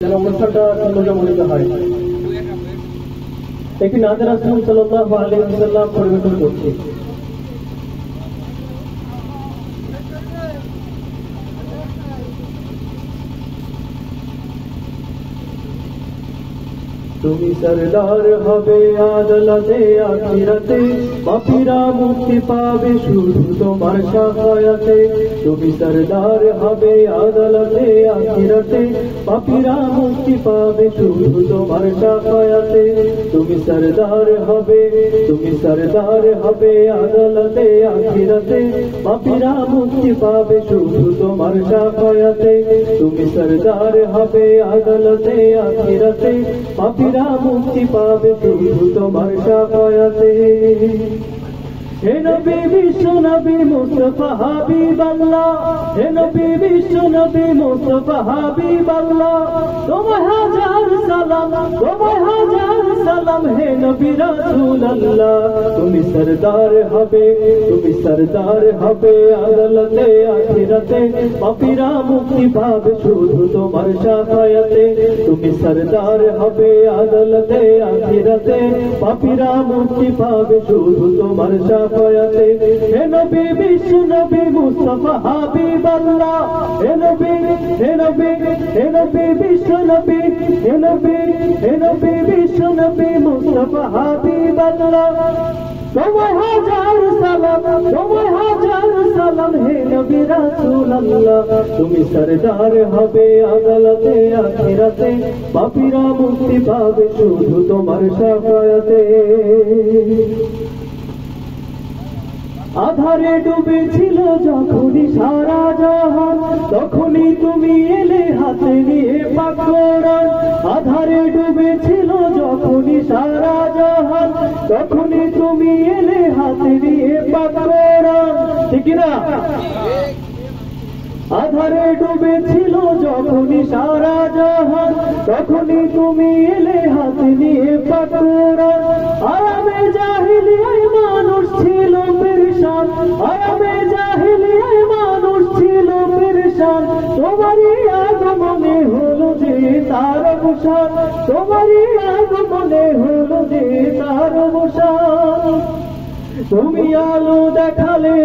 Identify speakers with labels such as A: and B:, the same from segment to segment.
A: যেন অনুষ্ঠানটা সম্মত হয়। একটি নাতে রাসূল সাল্লাল্লাহু আলাইহি ওয়াসাল্লাম পরিবেশন করছে। তুমি সরদার হবে আদালতে আখিরাতে, পাপীরা মুক্তি পাবে শুধু তোমার শাফায়াতে। তুমি সরদার হবে আদালতে আখিরাতে, পাপীরা মুক্তি পাবে শুধু তোমার শাফায়াতে। তুমি সরদার হবে আদালতে আখিরাতে, পাপীরা মুক্তি পাবে শুধু তোমার শাফায়াতে। তুমি সরদার হবে আদালতে আখিরাতে, পাপীরা মুক্তি পাবে শুধু তোমার শাফায়াতে। হে নবী বিশ্ব নবী মুস্তাফা হাবিবাল্লাহ, হে নবী বিশ্ব নবী মুস্তাফা হাবিবাল্লাহ, তোমায় হাজার সালাম, তোমায় হাজার সালাম হে নবী রাসূলুল্লাহ। তুমি সরদার হবে আদালতে আখিরাতে, পাপীরা মুক্তি পাবে শুধু তোমার শাফায়াতে। তুমি সরদার হবে আদালতে আখিরাতে, পাপীরা মুক্তি পাবে শুধু তোমার শাফায়াতে। হে নবী বিশ্ব নবী মুস্তাফা হাবিবাল্লাহ, হে নবী বিশ্ব নবী, হে নবী বিশ্ব নবী মুস্তাফা হাবিবাল্লাহ, তোমায় হাজার সালাম, তোমায় হাজার সালাম হে নবী রাসূলুল্লাহ। তুমি সরদার হবে আদালতে আখিরাতে, পাপীরা মুক্তি পাবে শুধু তোমার শাফায়াতে। আধারে ডুবেছিল যখনই সারা জাহান, তখনই তুমি এলে হাতে নিয়ে পাক কোরআন। আধারে ডুবেছিল যখনই সারা জাহান, তখনই তুমি এলে হাতে নিয়ে পাক কোরআন। ঠিক না? আধারে ডুবেছিল যখনই সারা জাহান, তখনই তুমি এলে হাতে নিয়ে পাক কোরআন। আরামে জাহিলিয়ায় মানুষ ছিল পেরেশান, আরামে জাহিলিয়ায় মানুষ ছিল পেরেশান, তোমারই আগমনে হলো যে তার অবসান, তোমারই আগমনে হলো যে তার অবসান। তুমি আলো দেখালে,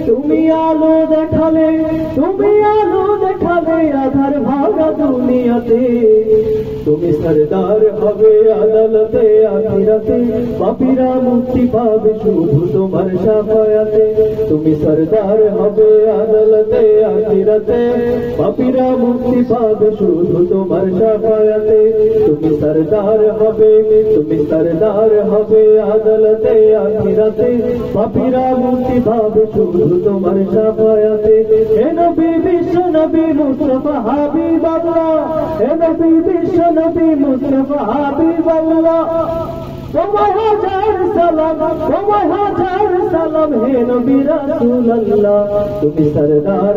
A: তুমি আলো দেখালে, তুমি আলো দেখালে আধার ভাঙা দুনিয়াতে। তুমি সরদার হবে আদালতে আখিরাতে, পাপীরা মুক্তি পাবে শুধু তোমার শাফায়াতে। তুমি সরদার হবে আদালতে আখিরাতে, পাপীরা মুক্তি পাবে শুধু তোমার শাফায়াতে। তুমি সরদার হবে আদালতে আখিরাতে, পাপীরা মুক্তি পাবে শুধু তোমার শাফায়াতে। হে নবী বিশ্ব নবী মুস্তাফা হাবিবাল্লাহ, হে নবী বিশ্ব নবী মুস্তাফা হাবিবাল্লাহ, তোমায় হাজার সালাম, তোমায় হাজার সালাম হে নবী রাসূলুল্লাহ। তুমি সরদার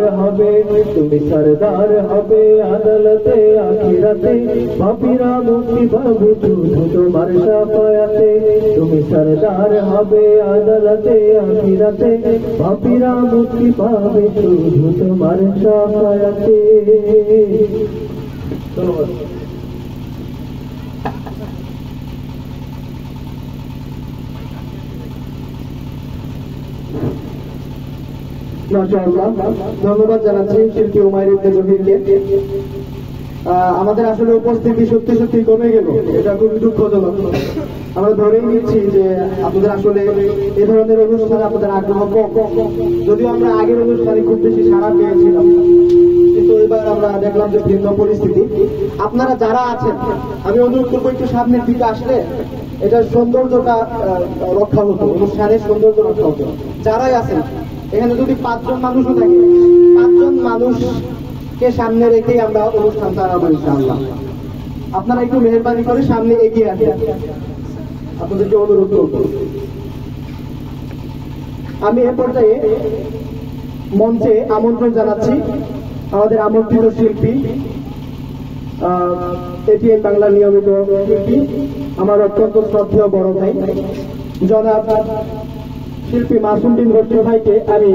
A: হবে আদালতে আখিরাতে, পাপীরা মুক্তি পাবে শুধু তোমার শাফায়াতে। তুমি সরদার হবে আদালতে আখিরাতে, পাপীরা মুক্তি পাবে শুধু তোমার শাফায়াতে। ধন্যবাদ।
B: ধন্যবাদ জানাচ্ছি শিল্পী উমাইর ইবনে জহিরকে। আমাদের আসলে উপস্থিতি সত্যি সত্যি কমে গেল, এটা খুবই দুঃখজনক। আমরা ধরেই নিচ্ছি যে আপনাদের আসলে এ ধরনের অনুষ্ঠানে আপনাদের আগ্রহ কম, যদিও আমরা আগের অনুষ্ঠানে খুব বেশি সাড়া পেয়েছিলাম, কিন্তু এবার আমরা দেখলাম যে ভিন্ন পরিস্থিতি। আপনারা যারা আছেন আমি অনুরোধ করবো একটু সামনের দিকে আসলে এটার সৌন্দর্যটা রক্ষা হতো, অনুষ্ঠানের সৌন্দর্য রক্ষা হতো। যারাই আছেন এখানে যদি 5 জন মানুষও থাকে, 5 জন মানুষকে সামনে রেখেই আমরা অনুষ্ঠান চালাবো ইনশাআল্লাহ। আপনারা একটু মেহেরবানি করে সামনে এগিয়ে আসেন, আপনাদেরকে অনুরোধ করব। আমি এ পর্যায়ে মঞ্চে আমন্ত্রণ জানাচ্ছি আমাদের আমন্ত্রিত শিল্পী, এটিএন বাংলা নিয়মিত শিল্পী, আমার অত্যন্ত শ্রদ্ধেয় বড় ভাই জনাব শিল্পী মাসুম বিন রশিদ ভাইকে আমি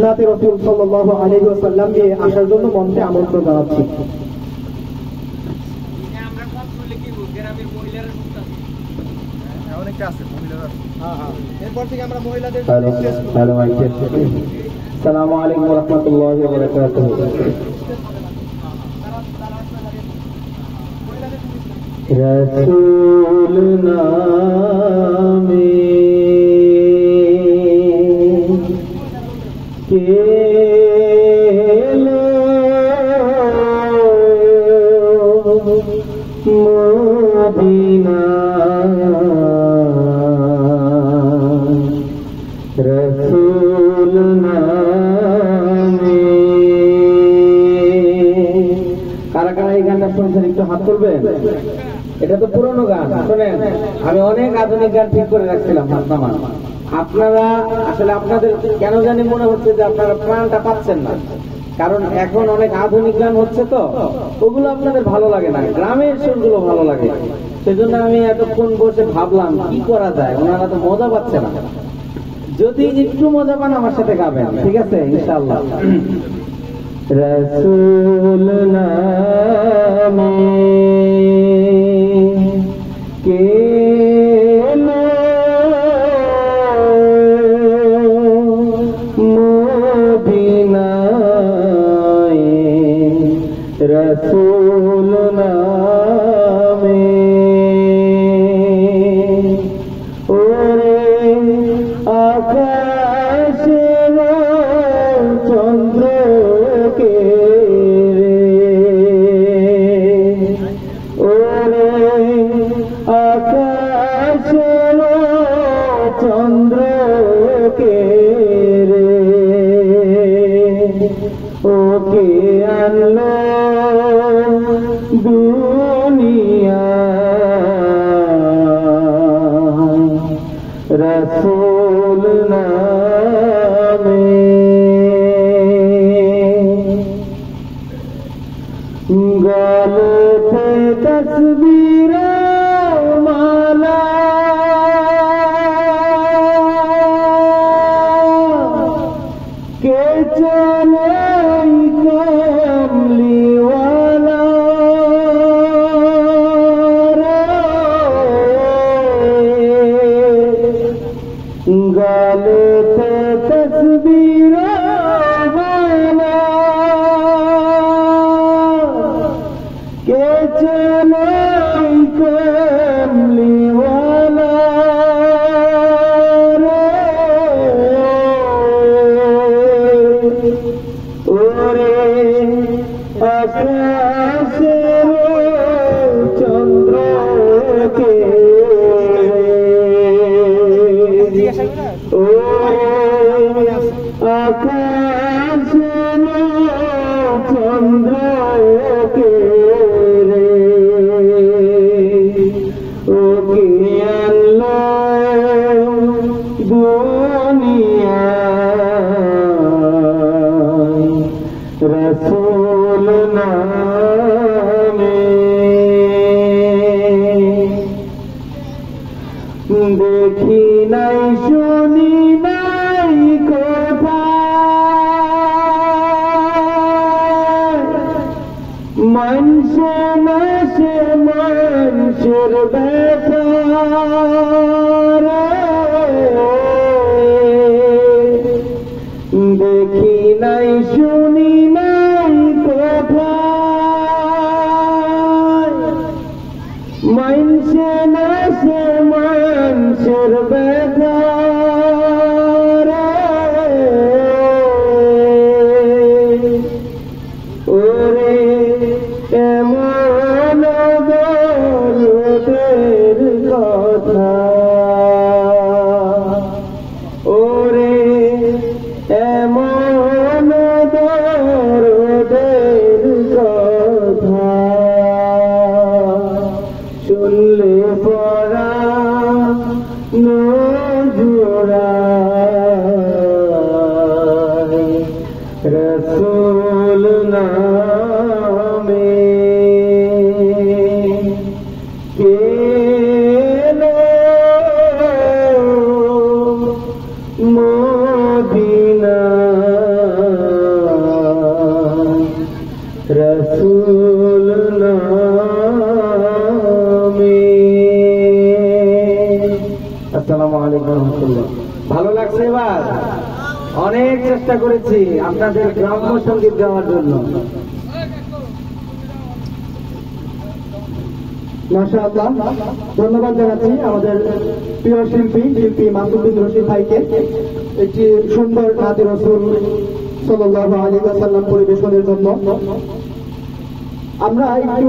B: নাতে রাসূল সাল্লাল্লাহু আলাইহি ওয়াসাল্লাম নিয়ে আসার জন্য মঞ্চে আমন্ত্রণ জানাচ্ছি।
A: আসসালামু আলাইকুম ওয়া রাহমাতুল্লাহি ওয়া বারাকাতুহু। রাসূল নামে কেলো মদিনা রাসূল নামে। কারা কারা এই গানটা শুনছেন একটু হাত তুলবেন। এটা তো পুরনো গান, শোনেন আমি অনেক আধুনিক গান ঠিক করে রাখছিলাম হাত নামান। আপনারা আসলে আপনাদের কেন জানি মনে হচ্ছে যে আপনারা প্রাণটা পাচ্ছেন না, কারণ এখন অনেক আধুনিক গান হচ্ছে তো ওগুলো আপনাদের ভালো লাগে না, গ্রামের সুরগুলো ভালো লাগে। সেজন্য আমি এতক্ষণ বসে ভাবলাম কি করা যায়, ওনারা তো মজা পাচ্ছে না। যদি একটু মজা পান আমার সাথে গাবেন, ঠিক আছে ইনশাআল্লাহ। রাসূল নামে কেলো মদিনায় রাসূল নামে। ওরে আকাশের চন্দ্রকে আকাশের চন্দ্রকে রে ওকে আনলো দুনিয়া রাসূল নামে। গলতে তসবির মালা কে চলে কমলিওয়ালা গলতে তসবির মালা কে চলে কমলিওয়ালা ওরে আকাশের চন্দ্রকে আকাশের চন্দ্রকে রে ওকে আনলো দুনিয়ায় রাসূল নামে। দেখি নাই শুনি নাই কোথায় মানুষে নাশে মানুষের ব্যথা দেখি নাই শুনি নাই কোথায় মানুষে নাশে মানুষের ব্যথা ওরে এমন দরদের কথা ওরে এমন দরদের কথা শুনলে পড়া নজুরায় রাসূল নামে কেলো রসুল নামে। আসসালামু আলাইকুম রহমতুল্লাহ। ভালো লাগছে? এবার অনেক চেষ্টা করেছি আপনাদের গ্রাম্য সঙ্গীত গাওয়ার জন্য।
B: মাশাআল্লাহ, ধন্যবাদ জানাচ্ছি আমাদের প্রিয় শিল্পী মাসুদ রশিদ ভাইকে একটি সুন্দর নাতে রাসূল সাল্লাল্লাহু আলাইহি ওয়াসাল্লাম পরিবেশনের জন্য। আমরা একটু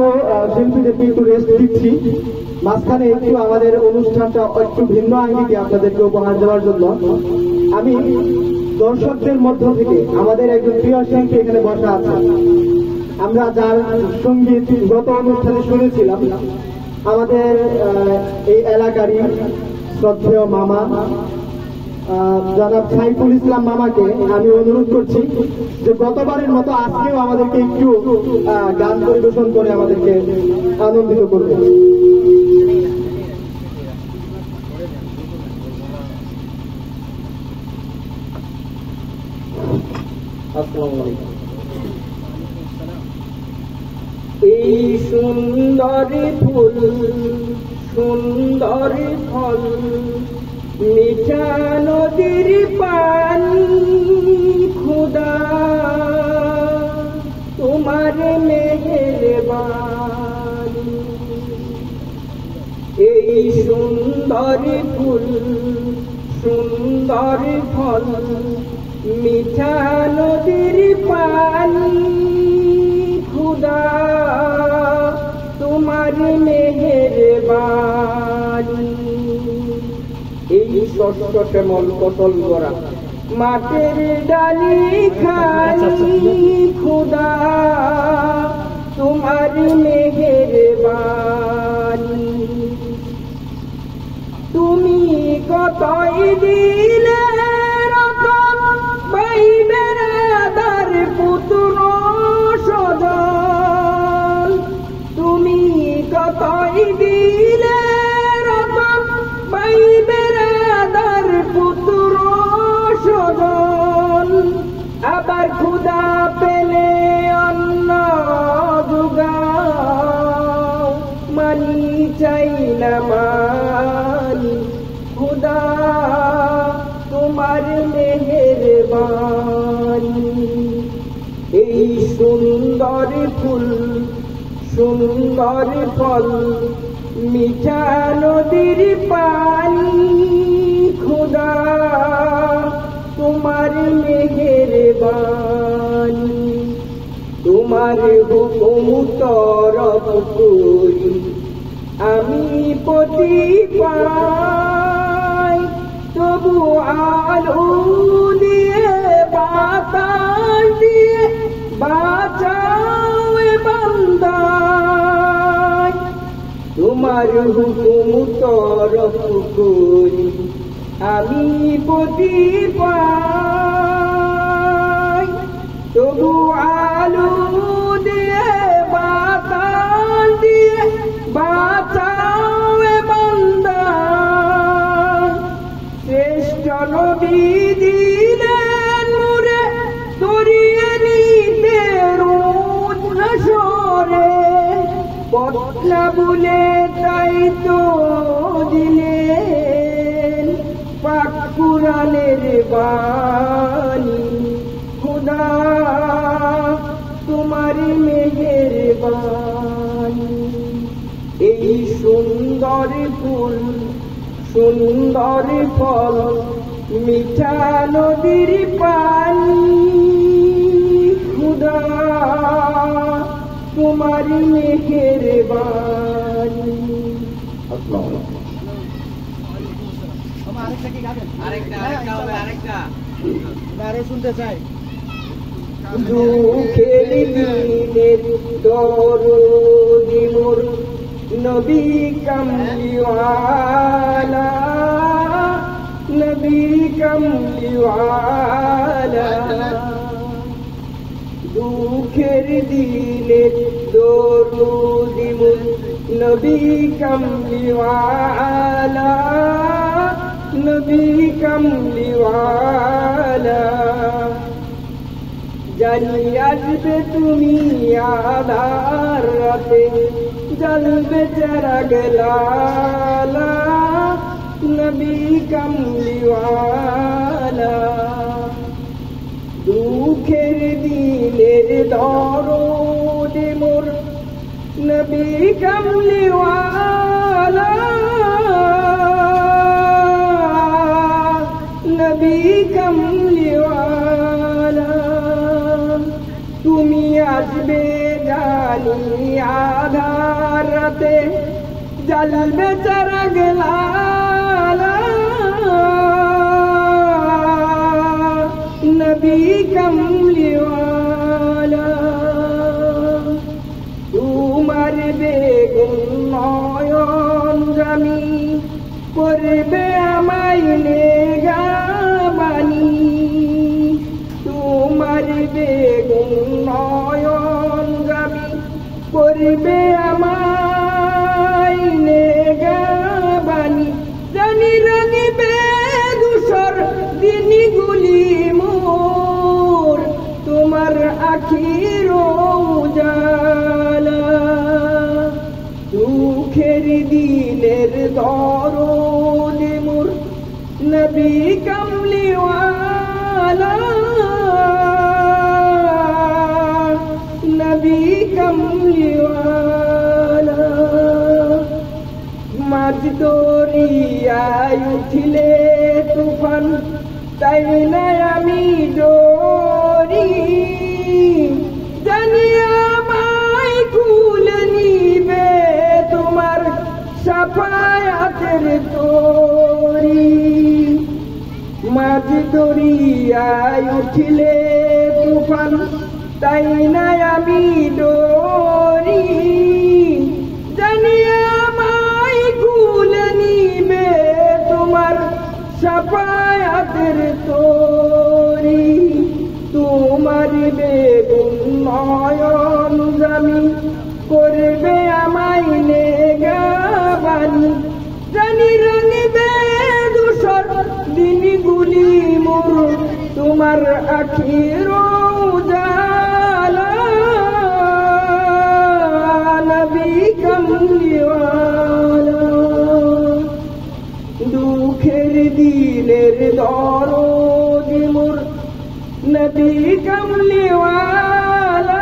B: শিল্পীদেরকে একটু রেস্ট দিচ্ছি, মাঝখানে একটু আমাদের অনুষ্ঠানটা একটু ভিন্ন আঙ্গিকে আপনাদেরকে উপহার দেওয়ার জন্য আমি দর্শকদের মধ্য থেকে আমাদের একজন প্রিয় শিল্পী এখানে বসা আছে। আমরা যার সঙ্গীত গত অনুষ্ঠানে শুনেছিলাম, আমাদের এই এলাকারই শ্রদ্ধেয় মামা জনাব সাইফুল ইসলাম মামাকে আমি অনুরোধ করছি যে গতবারের মতো আজকেও আমাদেরকে একটু গান পরিবেশন করে আমাদেরকে আনন্দিত করবে।
A: আসসালামু আলাইকুম। এই সুন্দর ফুল সুন্দর ফল মিঠা নদীর পানি খুদা তোমার মেহেরবানি। এই সুন্দর ফুল সুন্দর ফল মিঠা নদীর পানি খুদা তোমার মেহেরবানি। এই শস্য শ্যামল ফসল গড়া মাটির ডালি খাই খুদা তোমার মেহেরবানি। তুমি কতই দিলে রতন পাইবের দার পুত্র সজন। তুমি কতই দিলে রতন পাইবের দার পুত্র সজন। আবার ক্ষুধা পেলে অন্ন যোগাও মানি চাই না মানি খুদা তোমার মেহেরবানি। এই সুন্দর ফুল সুন্দর ফল মিঠা নদীর পানি খুদা তোমার মেহেরবানি। তোমার হুকুম তরফ করি আমি পতি পাই, তবু আলো দিয়ে বাতাস দিয়ে বাঁচাও বান্দায়। তোমার হুকুম তরফ করি আমি পতি পাই, তবু আলো দিয়ে বাতাস দিয়ে বাঁচাও বান্দায়। শ্রেষ্ঠ নবী দিলেন নূরে তরিয়ে নিতে রোজ হাসরে, পথলা বলে তাই তো দিলেন পাক কুরআনের বাণী খুদা তোমার মেহেরবানি। এই সুন্দর ফুল সুন্দর ফল মিঠা নদীর পানি খুদা তোমার মেহেরবানি।
B: শুনতে চাই
A: দুঃখের দিনের দরদি মোর নবী কামলিওয়ালা, নবী কামলিওয়ালা। দুঃখের দিনের দরদি মোর নবী কামলিওয়ালা, নবী কামলিওয়ালা। জানি আসবে তুমি
C: আধার রাতে জ্বলবে চিরাগ লালা নবী কামলিওয়ালা দুঃখের দিনের দরদ মোর নবী কামলিওয়ালা নবী কামলিওয়ালা তুমি আসবে জানি আধার রাতে জ্বলবে চিরাগ লালা নবী কামলিওয়ালা তোমার বেগুন নয়ন জামি করবে আমায় নেগাবানি তোমার বেগুন নয়ন জামি করবে আমায় নেগাবানি জানি রঙিবে দুসর দিনগুলি মোর তোমার আখির উজালা দুঃখের দিনের দরদ মোর নবী কামলিওয়ালা নবী কামলিওয়ালা মাঝ দরিয়ায় উঠিলে তুফান তাই না আমি ডরি জানি আমায় কুলে নিবে তোমার সাফায়াতের তরি মাঝ দরিয়ায় উঠিলে তুফান তাই না আমি ডরি জানি আমায় কুলে নিবে তোমার সাফায়াতের তরি তোমার বেগুন নয়ন জামি করবে আমায় নেগাবানি জানি রঙিবে দুসর দিনগুলি মোর তোমার আখির উজালা নবী কামলিওয়ালা দুঃখের দিনের দরদ মোর নবী কামলিওয়ালা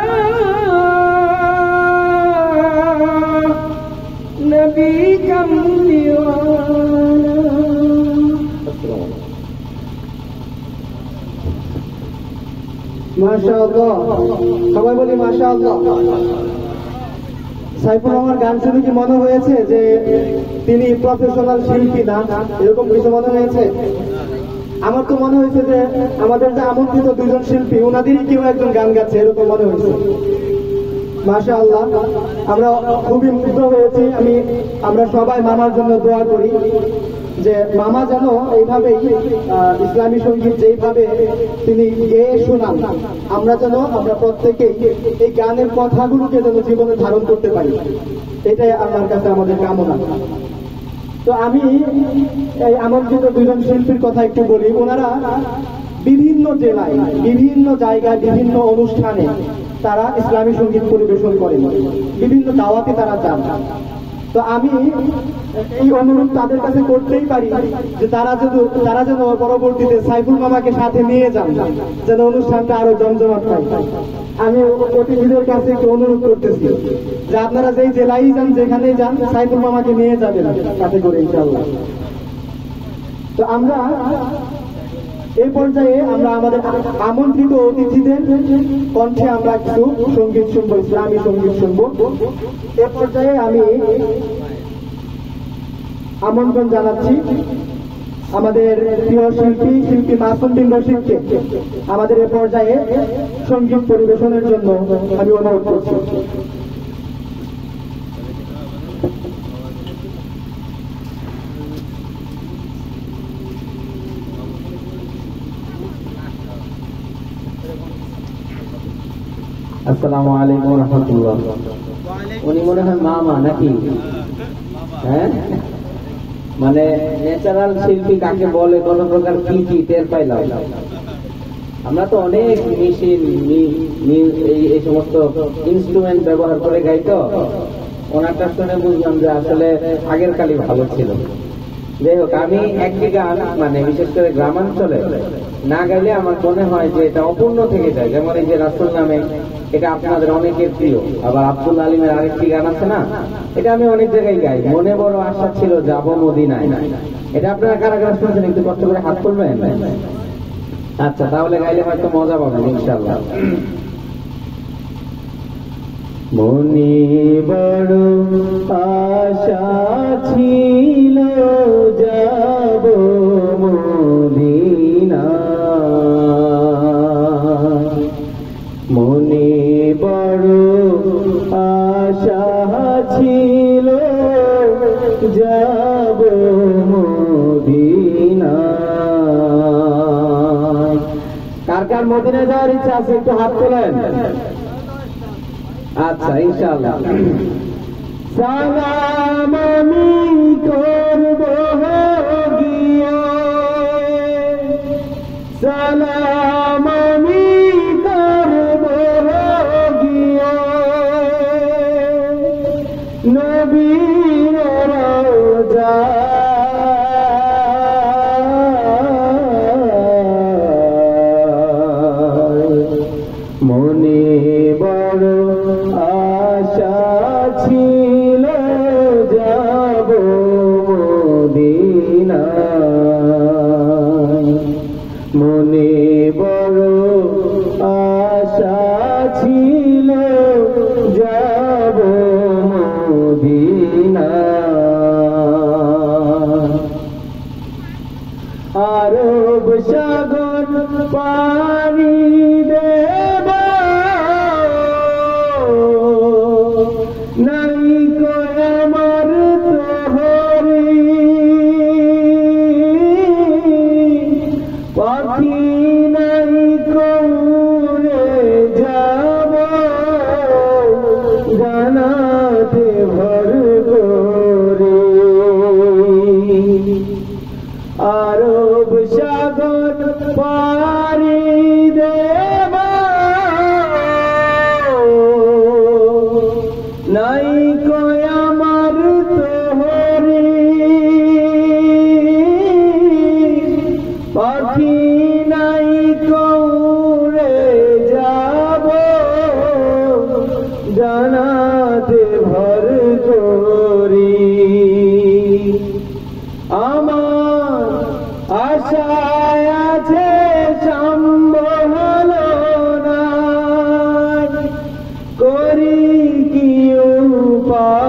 C: নবী কামলিওয়ালা
B: মাশাআল্লাহ সবাই বলি মাশাআল্লাহ সাইফুর রহমান গান শুনে কি মনে হয়েছে যে তিনি প্রফেশনাল শিল্পী না এরকম কিছু মনে হয়েছে আমার তো মনে হয়েছে যে আমাদের যে আমন্ত্রিত দুজন শিল্পী ওনাদেরই কেউ একজন গান গাচ্ছে এরকম মনে হয়েছে মাশাআল্লাহ আমরা খুবই মুগ্ধ হয়েছি আমরা সবাই মামার জন্য দোয়া করি যে মামা যেন এইভাবেই ইসলামী সঙ্গীত যেইভাবে তিনি গেয়ে শোনান আমরা প্রত্যেকেই এই গানের কথাগুলোকে যেন জীবনে ধারণ করতে পারি এটাই আল্লাহর কাছে আমাদের কামনা তো আমি এই আমন্ত্রিত দুজন শিল্পীর কথা একটু বলি ওনারা বিভিন্ন জেলায় বিভিন্ন জায়গায় বিভিন্ন অনুষ্ঠানে তারা ইসলামী সঙ্গীত পরিবেশন করেন বিভিন্ন দাওয়াতে তারা যান তো আমি এই অনুরোধ তাদের কাছে করতেই পারি যে তারা যেন পরবর্তীতে সাইফুল মামাকে সাথে নিয়ে যান যেন অনুষ্ঠানটা আরো জমজমাট হয় আমি অতিথিদের কাছে একটু অনুরোধ করতেছি যে আপনারা যেই জেলায় যান যেখানেই যান সাইফুল মামাকে নিয়ে যাবেন সাথে করে ইনশাআল্লাহ তো আমরা এই পর্যায়ে আমরা আমাদের আমন্ত্রিত অতিথিদের কণ্ঠে আমরা কিছু সঙ্গীত শুনবো ইসলামী সঙ্গীত শুনবো এ পর্যায়ে আমি আমন্ত্রণ জানাচ্ছি আমাদের প্রিয় শিল্পী মাসুম বিন রশিদকে আমাদের এ পর্যায়ে সঙ্গীত পরিবেশনের জন্য আমি অনুরোধ করছি
D: আসসালামু আলাইকুম রহমতুল্লাহ উনি মনে হয় মামা নাকি হ্যাঁ মানে ন্যাচারাল শিল্পী কাকে বলে কোন প্রকার কি টের পাইলাম আমরা তো অনেক মেশিন এই সমস্ত ইনস্ট্রুমেন্ট ব্যবহার করে গাই, তো ওনারটা শুনে বুঝলাম যে আসলে আগের কালই ভালো ছিল। যাই হোক, আমি একটি গান মানে বিশেষ করে গ্রামাঞ্চলে না গাইলে আমার মনে হয় যে এটা অপূর্ণ থেকে যায়। যেমন এই যে রাসূল নামে, এটা আপনাদের অনেকের প্রিয়। আবার আব্দুল আলিমের আরেকটি গান আছে না, এটা আমি অনেক জায়গায় গাই, মনে বড় আশা ছিল যাব মদিনায়। এটা আপনারা কারা কারা শুনছেন একটু কষ্ট করে হাত তুলবেন। আচ্ছা, তাহলে গাইলে হয়তো মজা পাবেন ইনশাআল্লাহ।
A: মনে বড় আশা ছিল যাব মদিনা, মনে বড় আশা ছিল যাব মদিনা।
D: কার কার মদিনায় যাওয়ার ইচ্ছা আছে একটু হাত তোলেন। আচ্ছা, ইনশাআল্লাহ।
A: সালাম আমি করব গিয়ে, সালাম আমি করব গিয়ে নবীর রওজা, মনে বড় আশা ছিল যাব মদিনা, মনে বড় আশা ছিল যাব মদিনা। আরব সাগর পাড়ি দেব নাই আমার তোহরি, পাখি নাই কৌড়ে যাব জানাতে ভর করে। আরব সাগর পাড়ি দেব নাই কয় আমার তোহরি, পাখি নাই কৌড়ে যাব জানাতে ভর করি। আমার আশায় আছে সম্বল নাই, করি কি উপায়,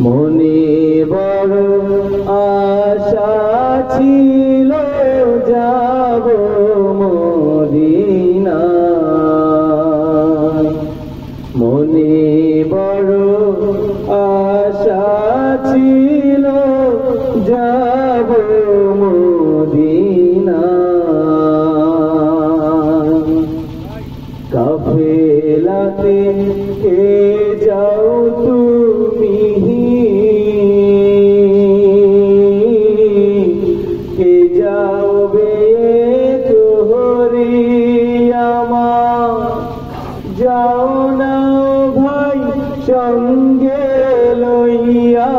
A: মনে বড় আশা ছিল যাব মদিনা, মনে বড় আশা ছিল যাব মদিনা। কাফেলাতে কে যাও তুমি, কে যাবে তোহরি আমার, যাও না ভাই সঙ্গে লইয়া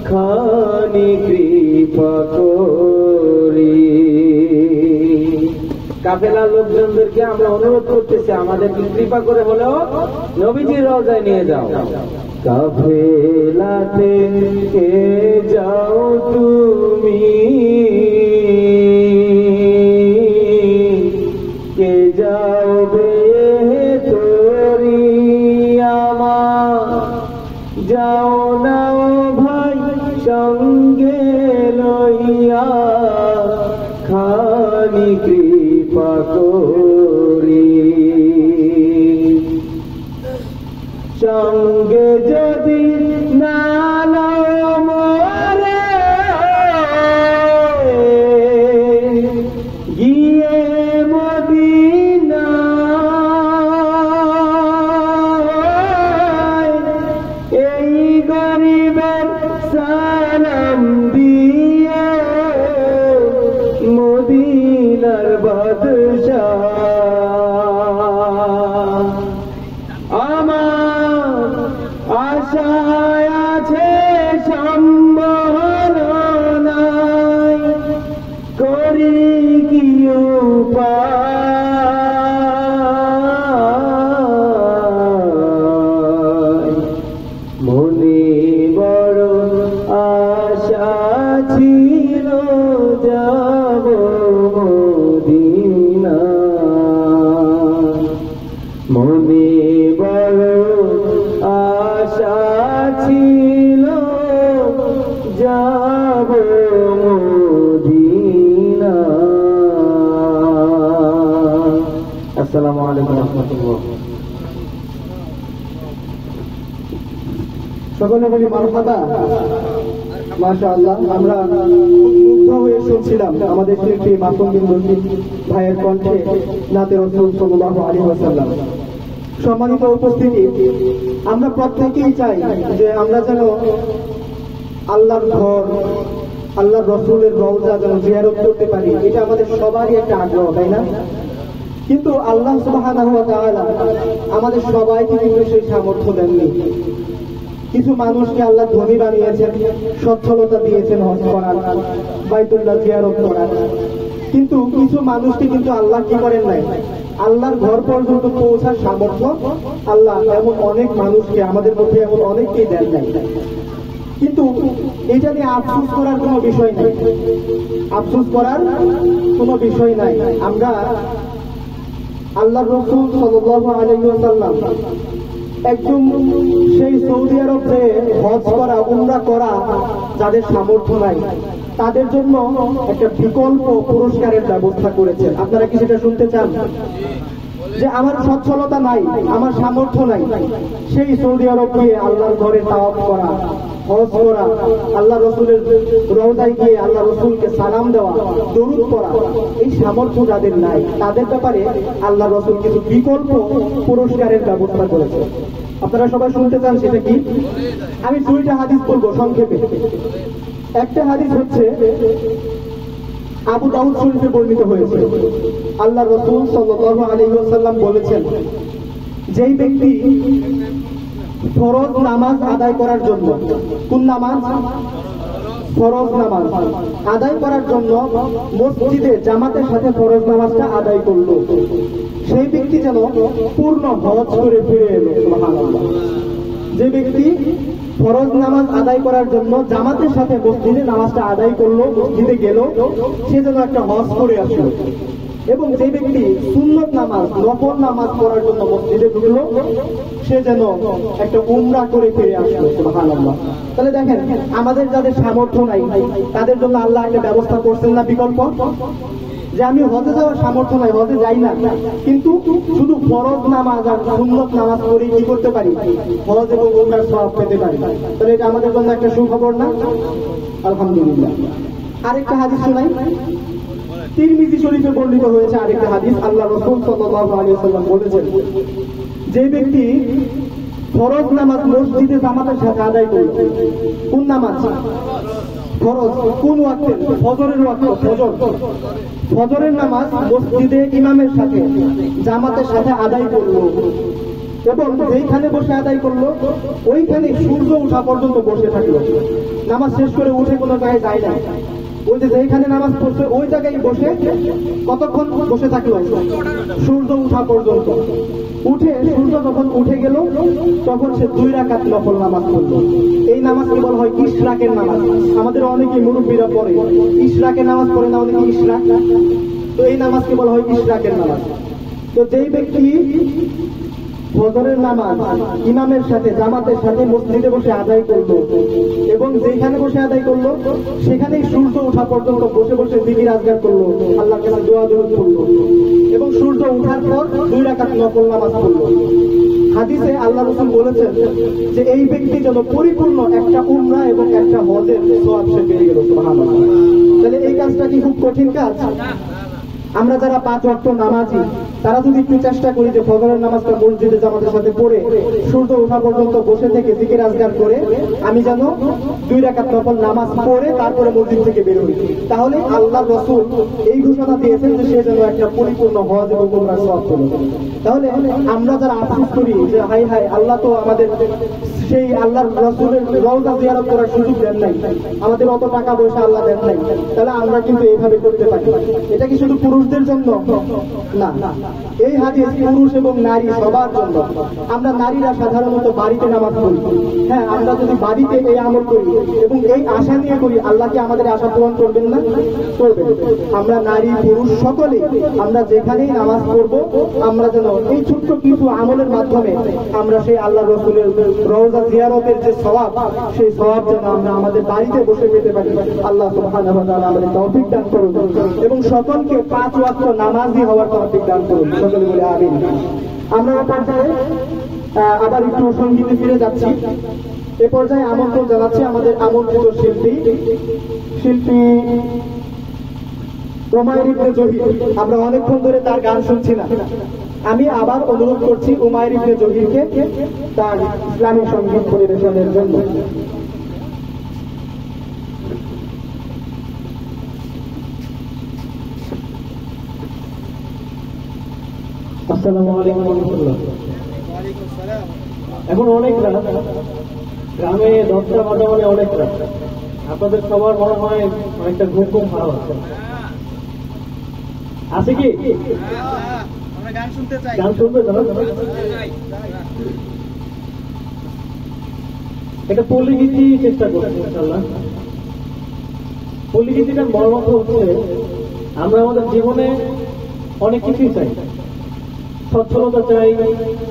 A: খানি কৃপা করি।
D: কাফেলার লোকজনদেরকে আমরা অনুরোধ করতেছি, আমাদেরকে কৃপা করে হলেও নবীজির রওজায় নিয়ে যাও।
A: কাফেলাতে কে যাও তুমি, কে যাবে তোরি আমার, যাও না ভাই সঙ্গে লইয়া খানি কৃপা করি। সঙ্গে যদি না মরে বাদশাহ আমার আশায় আছে সম্বরণাই করি কি উপায় মনে বড় আশা ছিল যাব মদিনা মনে বড় আশা ছিল যাব মদিনা। আসসালামু আলাইকুম ওয়া রাহমাতুল্লাহ।
B: সকলে বলি মারহাবা। মাশাআল্লাহ, আমরা মুগ্ধ হয়ে শুনছিলাম আমাদের শিল্পী মাসুম বিন রশিদ ভাইয়ের কণ্ঠে নাতে রাসূল সাল্লাল্লাহু আলাইহি ওয়াসাল্লাম। সম্মানিত উপস্থিতি, আমরা প্রত্যেকেই চাই যে আমরা যেন আল্লাহর ঘর, আল্লাহর রসুলের রওজা যেন জিয়ারত করতে পারি। এটা আমাদের সবারই একটা আগ্রহ, তাই না? কিন্তু আল্লাহ সুবহানাহু ওয়া তাআলা আমাদের সবাইকে কিন্তু সেই সামর্থ্য দেননি। কিছু মানুষকে আল্লাহ ধনী বানিয়েছেন, সচ্ছলতা দিয়েছেন হজ করার, বাইতুল্লাহ জিয়ারত করার। কিন্তু কিছু মানুষকে কিন্তু আল্লাহ কি করেন নাই, আল্লাহর ঘর পর্যন্ত পৌঁছার সামর্থ্য আল্লাহ এমন অনেক মানুষকে, আমাদের মধ্যে এমন অনেককেই দেন নাই। কিন্তু এটা নিয়ে আফসোস করার কোনো বিষয় নাই, আফসোস করার কোনো বিষয় নাই। আমরা আল্লাহর রাসূল সাল্লাল্লাহু আলাইহি ওয়াসাল্লাম একদম সেই সৌদি আরবে হজ করা, উমরা করা যাদের সামর্থ্য নাই তাদের জন্য একটা বিকল্প পুরস্কারের ব্যবস্থা করেছেন। আপনারা কি সেটা শুনতে চান? যে আমার সচ্ছলতা নাই, আমার সামর্থ্য নাই, সেই সৌদি আরব গিয়ে আল্লাহর ঘরে তাওয়াফ করা, হজ করা, আল্লাহ রসুলের রওজায় গিয়ে আল্লাহ রসুলকে সালাম দেওয়া, দরুদ পড়া, এই সামর্থ্য যাদের নাই তাদের ব্যাপারে আল্লাহ রসুল কিছু বিকল্প পুরস্কারের ব্যবস্থা করেছে। আপনারা সবাই শুনতে চান সেটা কি? আমি দুইটা হাদিস বলবো সংক্ষেপে। একটা হাদিস হচ্ছে আবু দাউদ শরীফে বর্ণিত হয়েছে। আল্লাহ রাসূল সাল্লাল্লাহু আলাইহি ওয়াসাল্লাম বলেছেন, যেই ব্যক্তি ফরজ নামাজ আদায় করার জন্য, কোন নামাজ? ফরজ নামাজ আদায় করার জন্য মসজিদে জামাতের সাথে ফরজ নামাজটা আদায় করলো, সেই ব্যক্তি যেন পূর্ণ হজ করে ফিরে এলো। সুবহানাল্লাহ। যে ব্যক্তি ফরজ নামাজ আদায় করার জন্য জামাতের সাথে মসজিদে নামাজটা আদায় করলো, মসজিদে গেল, সে যেন একটা হজ করে আসলো। এবং যে ব্যক্তি সুন্নত নামাজ, নফল নামাজ পড়ার জন্য মসজিদে ঢুকলো, সে যেন একটা উমরা করে ফিরে আসলো। সুবহানাল্লাহ। তাহলে দেখেন, আমাদের যাদের সামর্থ্য নাই তাদের জন্য আল্লাহ একটা ব্যবস্থা করছেন না বিকল্প, যে আমি হজে যাওয়ার সামর্থ্য নাই, হজে যাই না, কিন্তু শুধু ফরজ নামাজ আর সুন্নত নামাজ পড়ে কি করতে পারি? হজ এবং উমরার সওয়াব পেতে পারি। তাহলে এটা আমাদের জন্য একটা সুখবর না? আলহামদুলিল্লাহ। আরেকটা হাদিস শোনাই। তিরমিজি শরীফে বর্ণিত হয়েছে আরেকটা হাদিস। আল্লাহ রাসূল সাল্লাল্লাহু আলাইহি ওয়াসাল্লাম বলেছেন, যে ব্যক্তি ফরজ নামাজ মসজিদে জামাতের সাথে আদায় করল, কোন নামাজ? ফরজ। কোন ওয়াক্তে? ফজরের ওয়াক্ত, ফজর। ফজরের নামাজ মসজিদে ইমামের সাথে জামাতের সাথে আদায় করলো এবং যেইখানে বসে আদায় করলো ওইখানে সূর্য ওঠা পর্যন্ত বসে থাকলো। নামাজ শেষ করে উঠে কোনো জায়গায় যায় না, ওই যে যেখানে নামাজ পড়ছে ওই জায়গায় বসে কতক্ষণ বসে থাকলো? সূর্য উঠা পর্যন্ত। উঠে সূর্য যখন উঠে গেল তখন সে 2 রাকাত নফল নামাজ পড়লো। এই নামাজকে বলা হয় ইশরাকের নামাজ। আমাদের অনেকে মুরব্বীরা পড়ে ইশরাকের নামাজ পড়ে না, অনেকে ইশরাক, তো এই নামাজকে বলা হয় ইশরাকের নামাজ। তো যেই ব্যক্তি ফজরের নামাজ ইমামের সাথে জামাতের সাথে মসজিদে বসে আদায় করলো এবং যেখানে বসে আদায় করলো সেখানেই সূর্য ওঠা পর্যন্ত বসে বসে জিকির আজগার করলো, আল্লাহর কাছে দোয়া দরুদ করলো এবং সূর্য ওঠার পর 2 রাকাত নফল নামাজ পড়লো, হাদিসে আল্লাহ রাসূল বলেছেন যে এই ব্যক্তি যেন পরিপূর্ণ একটা উমরা এবং একটা হজের সওয়াব সে পেয়ে গেল। সুবহানাল্লাহ। তাহলে এই কাজটা কি খুব কঠিন কাজ? আমরা যারা 5 ওয়াক্ত নামাজি তারা যদি একটু চেষ্টা করি যে ফজরের নামাজটা মসজিদে জামাতের সাথে পড়ে সূর্য ওঠা পর্যন্ত বসে থেকে জিকির আজকার করে আমি যেন 2 রাকাত নফল নামাজ পড়ে তারপরে মসজিদ থেকে বের হই, তাহলে আল্লাহর রাসূল এই ঘোষণা দিয়েছেন যে সে যেন একটা পরিপূর্ণ হজ এবং উমরার সওয়াব পেল। তাহলে আমরা যারা আফসোস করি যে হাই হাই আল্লাহ তো আমাদের সেই আল্লাহর রাসূলের রওজা জিয়ারত করার সুযোগ দেন নাই, আমাদের অত টাকা পয়সা আল্লাহ দেন নাই, তাহলে আমরা কিন্তু এইভাবে করতে পারি। এটা কি শুধু পুরুষদের জন্য? না, এই হাদিস পুরুষ এবং নারী সবার জন্য। আমরা নারীরা সাধারণত বাড়িতে নামাজ পড়ি, হ্যাঁ আমরা যদি বাড়িতে এই আমল করি এবং এই আশা নিয়ে করি, আল্লাহ কি আমাদের আশা পূরণ করবেন না? করবেন। আমরা নারী পুরুষ সকলে আমরা যেখানেই নামাজ পড়বো আমরা যেন এই ছোট্ট কিছু আমলের মাধ্যমে আমরা সেই আল্লাহ রাসূলের রওজা জিয়ারতের যে সওয়াব, সেই সওয়াব যেন আমরা আমাদের বাড়িতে বসে পেতে পারি। আল্লাহ সুবহানাহু ওয়া তাআলা আমাদের তৌফিক দান করুন এবং সকলকে 5 ওয়াক্ত নামাজি হওয়ার তৌফিক দান করুন। সকলে বলে আমিন। আমরা এই পর্যায়ে আবার একটু সঙ্গীতে ফিরে যাচ্ছি। এ পর্যায়ে আমন্ত্রণ জানাচ্ছি আমাদের আমন্ত্রিত শিল্পী উমাইর ইবনে জহির। আমরা অনেকক্ষণ ধরে তার গান শুনছি না, আমি আবার অনুরোধ করছি উমাইর ইবনে জহিরকে তার ইসলামী সঙ্গীত পরিবেশনের জন্য।
A: আসসালামু আলাইকুম ওয়া রাহমাতুল্লাহ। এখন অনেক রাত, গ্রামে 10টা বাজা মানে অনেক রাত। আপনাদের সবার মনে হয় অনেকটা ঘুম ঘুম ভাব আছে কি? গান শুনবে জানো? এটা পল্লী গীতি চেষ্টা করছি ইনশাআল্লাহ। পল্লী গীতিটার মর্ম হচ্ছে আমরা আমাদের জীবনে অনেক কিছুই চাই, সচ্ছলতা চাই,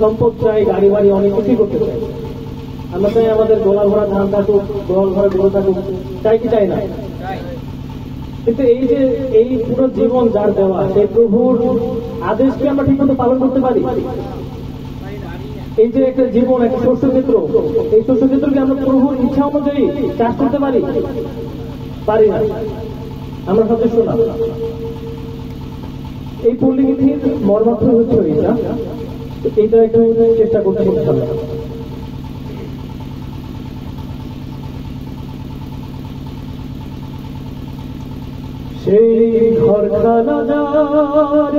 A: সম্পদ চাই, গাড়ি বাড়ি অনেক কিছুই করতে চাই। আমরা চাই আমাদের গোলা ভরা ধান থাকুক, গোয়াল ভরা গরু থাকুক, চাই কি চাই না? কিন্তু এই যে এই পুরো জীবন যার দেওয়া, সেই প্রভুর আদেশকে আমরা ঠিক মতো পালন করতে পারি? এই যে একটা জীবন, একটা শস্যক্ষেত্র, এই শস্যক্ষেত্রকে আমরা প্রভুর ইচ্ছা অনুযায়ী চাষ করতে পারি? পারি না, আমরা সদস্য না। এই পল্লী গীতির মর্মার্থ হচ্ছে এইটা একটু চেষ্টা করতে ইনশাআল্লাহ। সেই ঘরখানা যার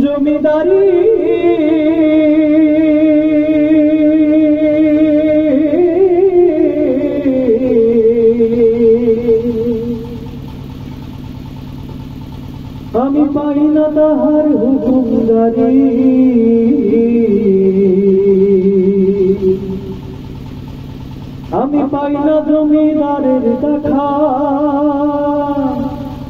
A: জমিদারি, আমি পাই না তাহার হুকুমদারি, আমি পাই না জমিদারের দেখা,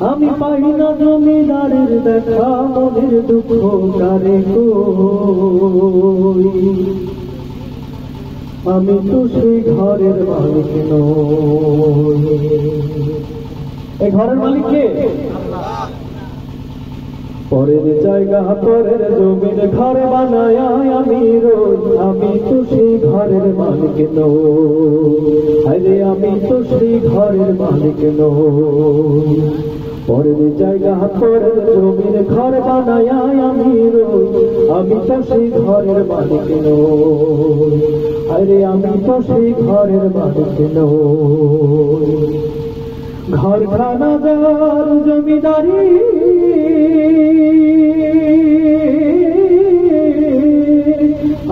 A: আমি পাই না জমিদারের দেখা, মনের দুঃখ কারে কই, আমি তো সেই ঘরের মালিক নই। এই ঘরের মালিক কে? পরের জায়গা পরের জমির ঘর বানায় আমি রই, আমি তো সেই ঘরের মালিক নই। আরে আমি তো সেই ঘরের মালিক নই। পরের জায়গা পরের জমির ঘর বানায় আমি রই, আমি তো সেই ঘরের মালিক নই। আরে আমি তো সেই ঘরের মালিক নই। ঘরখানা যার জমিদারি,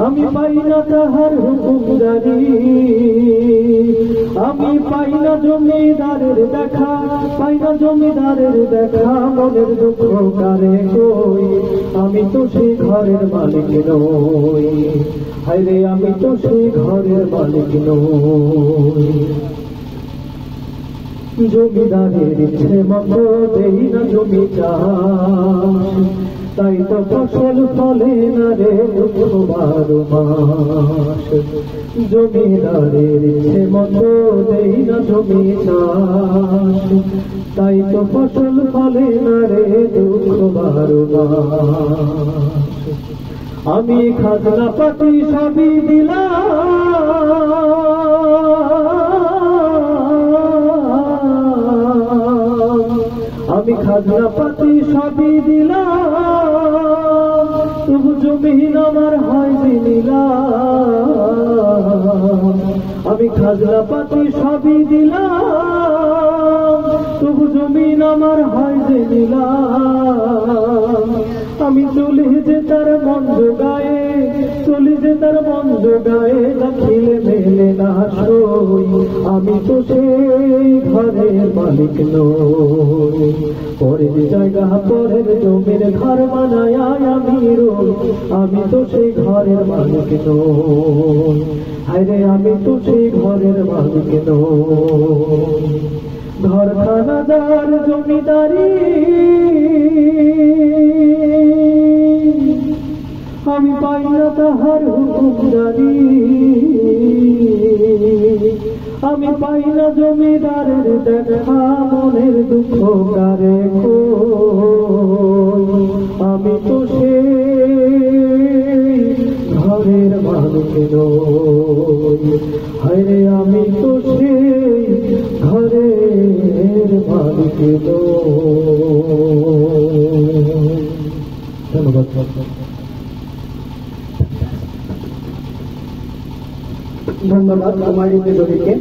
A: আমি পাই না তাহার হুকুমদারি, আমি পাই না জমিদারের দেখা, পাই না জমিদারের দেখা, মনের দুঃখ কারে কই, আমি তো সেই ঘরের মালিক নই। হায়রে আমি তো সেই ঘরের মালিক নই। জমিদারের ইচ্ছে মতো দেই না জমি চাষ, তাই তো ফসল ফলে না রে 12 মাস। জমিদারের ইচ্ছে মতো দেই না জমি চাষ, তাই তো ফসল ফলে না রে 12 মাস। আমি খাজনা পাতি সবই দিলাম, আমি খাজনা পাতি সবই দিলাম, তবু জমিন আমার হয় দিলাম। আমি খাজনা পাতি সবই দিলাম, তবু জমিন আমার হয় দিলাম। আমি চলি যে তার মন গায়ে, চলি যে তার মন গায়ে, দেখিলে মেলে না সই। আমি তো সেই ঘরের মালিক নই, পরের জায়গা পরের জমির ঘর বানায় আমি রই। আমি তো সেই ঘরের মালিক নই, আরে আমি তো সেই ঘরের মালিক নই। ঘর খানাদার জমিদারি আমি পাই না তাহার হুকুমদারি, আমি পাই না জমিদারের দেখা, মনের দুঃখ কারে কই। আমি তো সেই ঘরের মালিক নই, হায়রে আমি তো সেই ঘরের মালিক নই। ধন্যবাদ।
B: ধন্যবাদ হুমায়ুন ইবনে জহিরকে।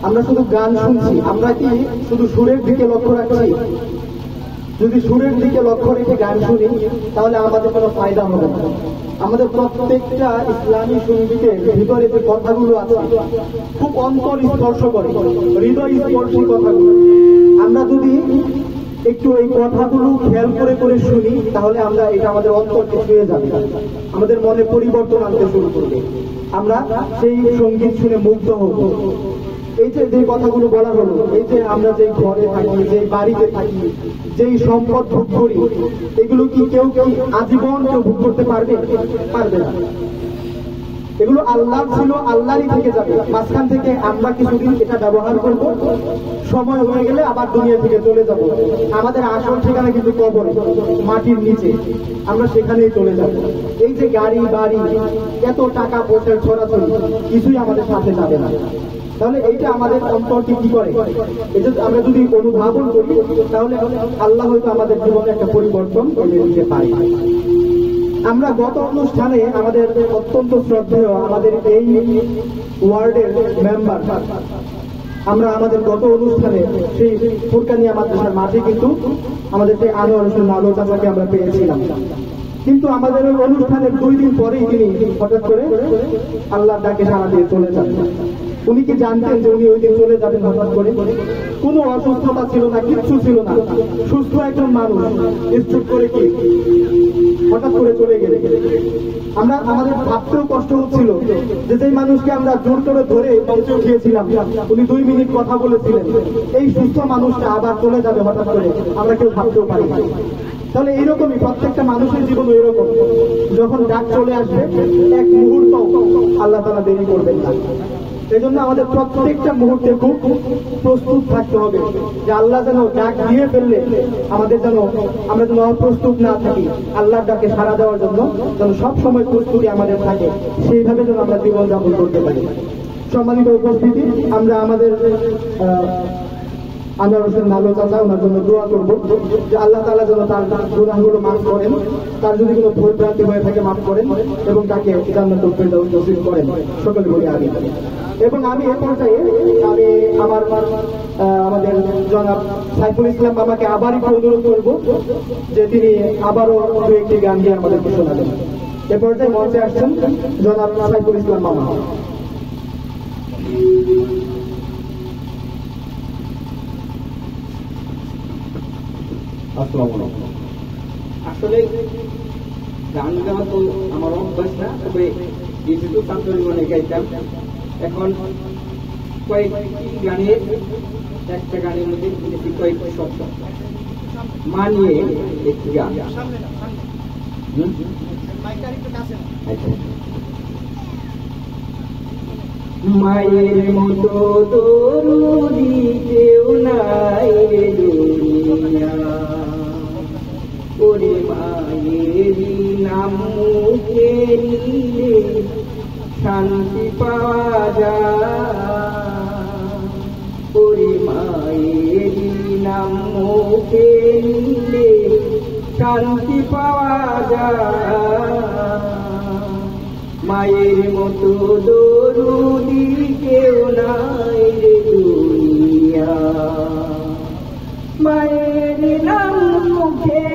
B: আমরা শুধু গান শুনছি, আমরা কি শুধু সুরের দিকে লক্ষ্য রাখছি? যদি সুরের দিকে লক্ষ্য রেখে গান শুনি তাহলে আমাদের কোনো ফায়দা হবে না। আমাদের প্রত্যেকটা ইসলামী সঙ্গীতের ভিতরে যে কথাগুলো আছে খুব অন্তর স্পর্শ করে, হৃদয় স্পর্শী কথাগুলো, আমরা যদি একটু এই কথাগুলো খেয়াল করে করে শুনি তাহলে আমরা এটা আমাদের অন্তরকে ছুঁয়ে যাবে, আমাদের মনে পরিবর্তন আনতে শুরু করবে, আমরা সেই সঙ্গীত শুনে মুগ্ধ হব। এই যে কথাগুলো বলা হলো, এই যে আমরা যে ঘরে থাকি, যে বাড়িতে থাকি, যেই সম্পদ ভোগ করি, এগুলো কি কেউ আজীবন কেউ ভোগ করতে পারবে? পারবে না। এগুলো আল্লাহ ছিল, আল্লাহরই থেকে যাবে। মাঝখান থেকে আমরা কিছুদিন এটা ব্যবহার করব, সময় হয়ে গেলে আবার দুনিয়া থেকে চলে যাব। আমাদের আসল ঠিকানা কিন্তু কবর, মাটির নিচে, আমরা সেখানেই চলে যাব। এই যে গাড়ি বাড়ি, এত টাকা পয়সার ছড়াছড়ি, কিছুই আমাদের সাথে যাবে না। তাহলে এইটা আমাদের অন্তরকে কি করে, এটা আমরা যদি অনুধাবন করি তাহলে আল্লাহ হয়তো আমাদের জীবনে একটা পরিবর্তন এনে দিতে পারে। আমরা গত অনুষ্ঠানে আমাদের অত্যন্ত শ্রদ্ধেয় আমাদের এই ওয়ার্ডের মেম্বার, আমরা আমাদের গত অনুষ্ঠানে সেই ফুরকানিয়া মাদ্রাসার মাঠে কিন্তু আমাদের সেই আনোয়ার হোসেন লালু চাচাকে আমরা পেয়েছিলাম। কিন্তু আমাদের ওই অনুষ্ঠানের 2 দিন পরেই তিনি হঠাৎ করে আল্লাহর ডাকে সাড়া দিয়ে চলে যান। উনি কি জানতেন যে উনি ওই দিন চলে যাবেন হঠাৎ করে? কোনো অসুস্থতা ছিল না, কিচ্ছু ছিল না, সুস্থ একজন মানুষ স্থির করে কি হঠাৎ করে চলে গেলে আমাদের ভাবতেও কষ্ট হচ্ছিল যে যেই মানুষকে আমরা জোর করে ধরে মঞ্চে উঠিয়েছিলাম, উনি 2 মিনিট কথা বলেছিলেন, এই সুস্থ মানুষটা আবার চলে যাবে হঠাৎ করে, আমরা কেউ ভাবতেও পারি না। তাহলে এইরকমই প্রত্যেকটা মানুষের জীবন এরকম, যখন ডাক চলে আসবে এক মুহূর্ত আল্লাহ তাআলা দেরি করবেন না। এই জন্য আমাদের প্রত্যেকটা মুহূর্তে খুব প্রস্তুত থাকতে হবে যে আল্লাহ যেন ডাক দিয়ে ফেললে আমরা যেন অপ্রস্তুত না থাকি, আল্লাহর ডাকে সাড়া দেওয়ার জন্য যেন সবসময় প্রস্তুতি আমাদের থাকে, সেইভাবে যেন আমরা জীবনযাপন করতে পারি। সম্মানিত উপস্থিতি, আমরা আমাদের আনোয়ার হোসেন লালু চাচা, ওনার জন্য দোয়া করব যে আল্লাহ তাআলা যেন তার গুনাহগুলো মাফ করেন, তার যদি কোনো ভুল ভ্রান্তি হয়ে থাকে মাফ করেন এবং তাকে জান্নাতুল ফেরদাউস নসিব করেন। সকলে বলি আমিন। এবং আমি এই পর্যায়ে আমাদের জনাব সাইফুল ইসলাম মামাকে আবার একটু অনুরোধ করব যে তিনি আবারও 2-1টি গান দিয়ে আমাদেরকে শোনাবেন। এ পর্যায়ে মঞ্চে আসছেন জনাব সাইফুল ইসলাম মামা।
C: আসলে গান গাওয়া তো আমার অভ্যাস না, তবে যেহেতু ছাত্র জীবনে গাইতাম, এখন কয়েকটি গানের একটা গানের মধ্যে কয়েকটি শব্দ মানিয়ে একটি গান। মায়ের মতো দরুদি কেউ নাই রে দুনিয়া, ওরে মায়ের নাম মুখে নিলে শান্তি পাওয়া যায়, ওরে মায়ের নাম মুখে নিলে শান্তি পাওয়া যায়। মায়ের মতো দরুদি কেউ নাই রে দুনিয়া। মায়ের নাম মুখে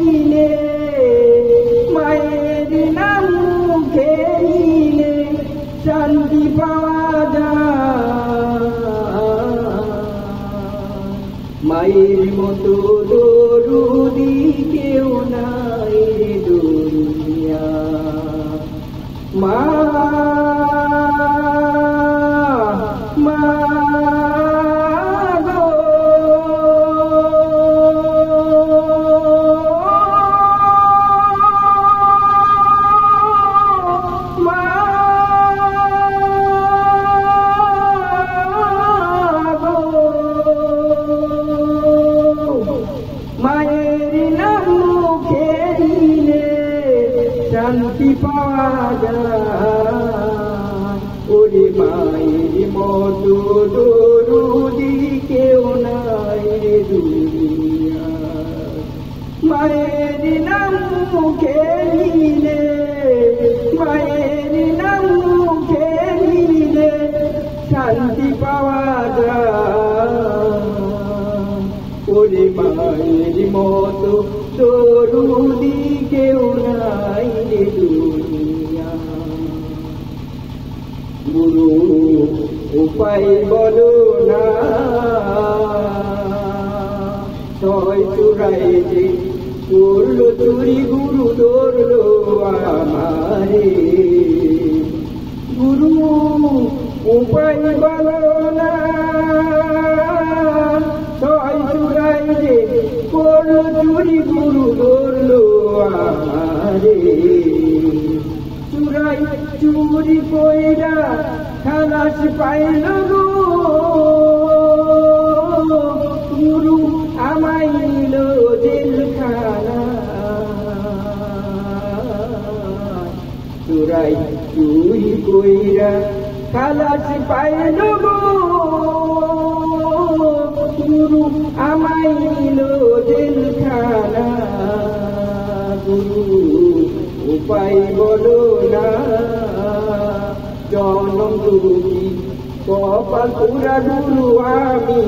C: নিলে, মায়ের নাম মুখে নিলে শান্তি পাওয়া যায়। মায়ের মতো দরুদি কেউ নাই রে দুনিয়া। মা মা গো মা গো মায়ের নাম মুখে দিলে শান্তি পাওয়া যায়। ওরে মায়ের মতো দরুদি কেউ নাই রে দুনিয়া। মায়ের নাম মুখে নিলে, মায়ের নাম মুখে নিলে শান্তি পাওয়া যায়। ওরে মায়ের মতো দরুদি কেউ নাই রে দুনিয়া। গুরু উপায় বলো না, ছয় চূড়ায় যে করলো চুরি গুরু ধরলো আমারে। গুরু উপায় বলো না, ছয় চূড়ায় যে করলো চুরি গুরু ধরলো আমারে। চুরাই চুরি কইরা খালাস পাইল গো, গুরু আমায় নিল জেলখানা। চুরাই চুরি কইরা খালাস পাইল গো, গুরু আমায় নিল জেলখানা। গুরু উপায় বলো না, জনম দুঃখী কপাল পুরা গুরু আমি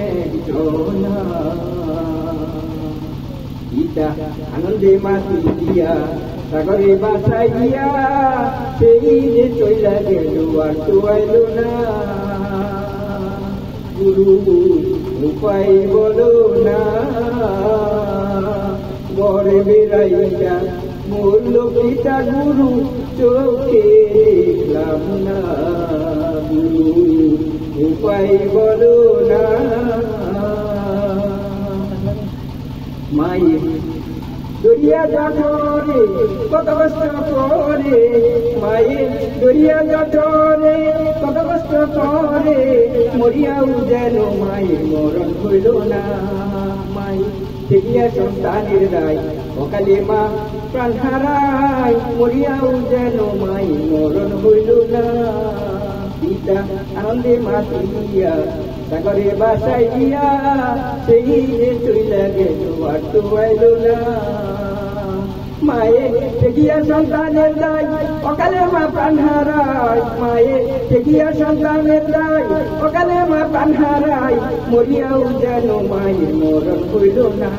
C: একজনা। ইটা আনন্দে মাতি দিয়া সাগরে বাসায় গিয়া সেই যে চইলা গেল আর তো আইল না। গুরু উপায় বলো না, বরে বেড়াইয়া মূল্য পিতা গুরু চোখে দেখলাম না। গুরু উপায় বলো না। মায়ের দরিয়া জঠরে কত কষ্ট করে, মায়ের দরিয়া জঠরে কত কষ্ট করে, মরিয়াও যেন মায়ের মরণ হইল না। মায়ের দেখিয়া সন্তানের দায় অকালে মা প্রাণ হারায়, মরিয়াও যেন মায়ের মরণ হইল না। পিতা আনন্দে মাতিয়া সাগরে বাসায় গিয়া সেই যে চইলা গেল আর তো আইল না। মায়ে দেখিয়া সন্তানের দায় অকালে মা প্রাণ হারায়, মায়ে দেখিয়া সন্তানের দায় অকালে মা প্রাণ হারায়, মরিয়াও যেন মায়ের মরণ হইল না।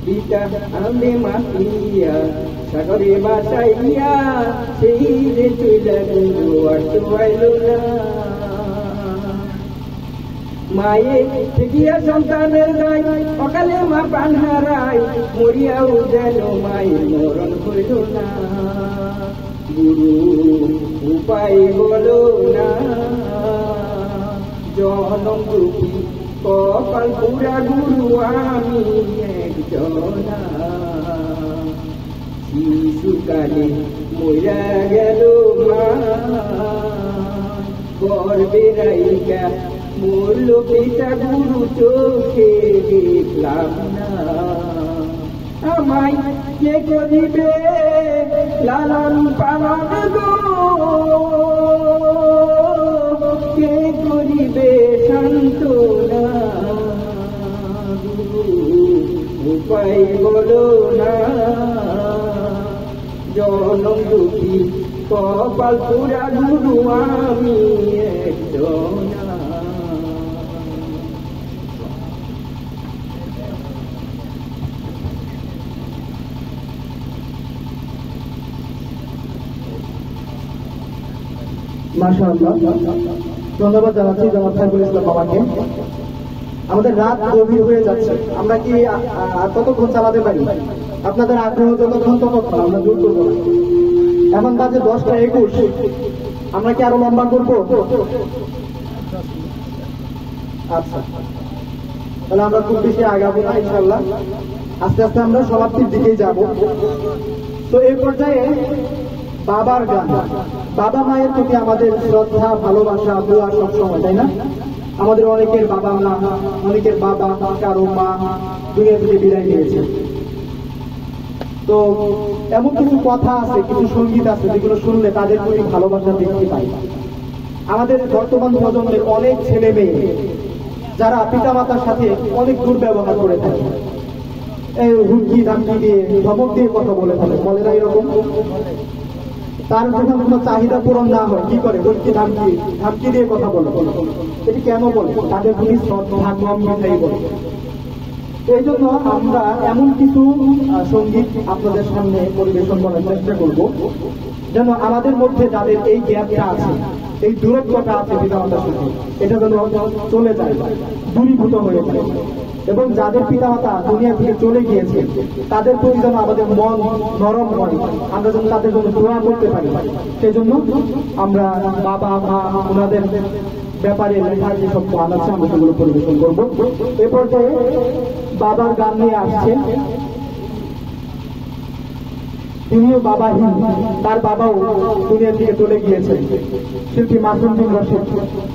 C: পিতা আনন্দে মাতিয়া সাগরে বাসায় গিয়া সেই যে চইলা গেল আর তো আইল না। মায়ে দেখিয়া সন্তানের দায় অকালে মা প্রাণ হারায়, মরিয়াও যেন মায়ের মরণ হইল না। গুরু উপায় বলো না, জনম দুঃখী কপাল পুরা গুরু আমি একজনা। শিশুকালে মইরা গেল মা, গর্বে রাইকা মূল্য পিতা গুরু চোখে দেখলাম না। আমায় কে করিবে লালন পালন গো, কে করিবে সান্ত্বনা। উপায় বলো না, জনম দুঃখী কপাল পুরা গুরু আমি একজন।
B: মাশাআল্লাহ, ধন্যবাদ জানাচ্ছি জনাব সাইফুল ইসলাম বাবাকে। আমাদের রাত গভীর হয়ে যাচ্ছে, আমরা কি আর কতক্ষণ চালাতে পারি? আপনাদের আগ্রহ যতক্ষণ ততক্ষণ, আমরা দূর করবো না। এখন বাজে 10:21, আমরা কি আরো লম্বা করবো? আচ্ছা, তাহলে আমরা খুব বেশি আগাবো না ইনশাআল্লাহ, আস্তে আস্তে আমরা সমাপ্তির দিকেই যাব। তো এই পর্যায়ে বাবার গান, বাবা মায়ের প্রতি আমাদের শ্রদ্ধা, ভালোবাসা, দোয়া সবসময়, তাই না? আমাদের অনেকের বাবা মা, অনেকের বাবা, কারো মা দুনিয়া থেকে বিদায় নিয়েছে। তো এমন কিছু কথা আছে, কিছু সঙ্গীত আছে যেগুলো শুনলে তাদের প্রতি ভালোবাসা দেখতে পাই। আমাদের বর্তমান প্রজন্মের অনেক ছেলে মেয়ে যারা পিতামাতার সাথে অনেক দুর্ব্যবহার করে থাকে, এই হুমকি ধামকি দিয়ে, ধমক দিয়ে কথা বলে থাকে, বলে না এরকম? তার যখন কোনো চাহিদা পূরণ না হয় কি করে? হুমকি ধামকি দিয়ে কথা বলে। এটি কেন বলে? তাদের প্রতি শ্রদ্ধা কম মিটাই বলে। এই জন্য আমরা এমন কিছু সঙ্গীত আপনাদের সামনে পরিবেশন করার চেষ্টা করব যেন আমাদের মধ্যে যাদের এই গ্যাপটা আছে, এই দূরত্বটা আছে পিতামাতার সাথে, এটা যেন চলে যায়, দূরীভূত হয়ে যায়। এবং যাদের পিতামাতা দুনিয়া থেকে চলে গিয়েছে তাদের প্রতি যেন আমাদের মন নরম হয়, আমরা যেন তাদের জন্য দোয়া করতে পারি। সেজন্য আমরা বাবা মা ওনাদের ব্যাপারে লেখা যেসব গান আছে আমরা সেগুলো পরিবেশন করবো। এ পর্যায়ে বাবার গান নিয়ে আসছে, তিনিও বাবাহীন, তার বাবাও দুনিয়া থেকে চলে গিয়েছেন, শিল্পী মাসুম বিন রশিদ,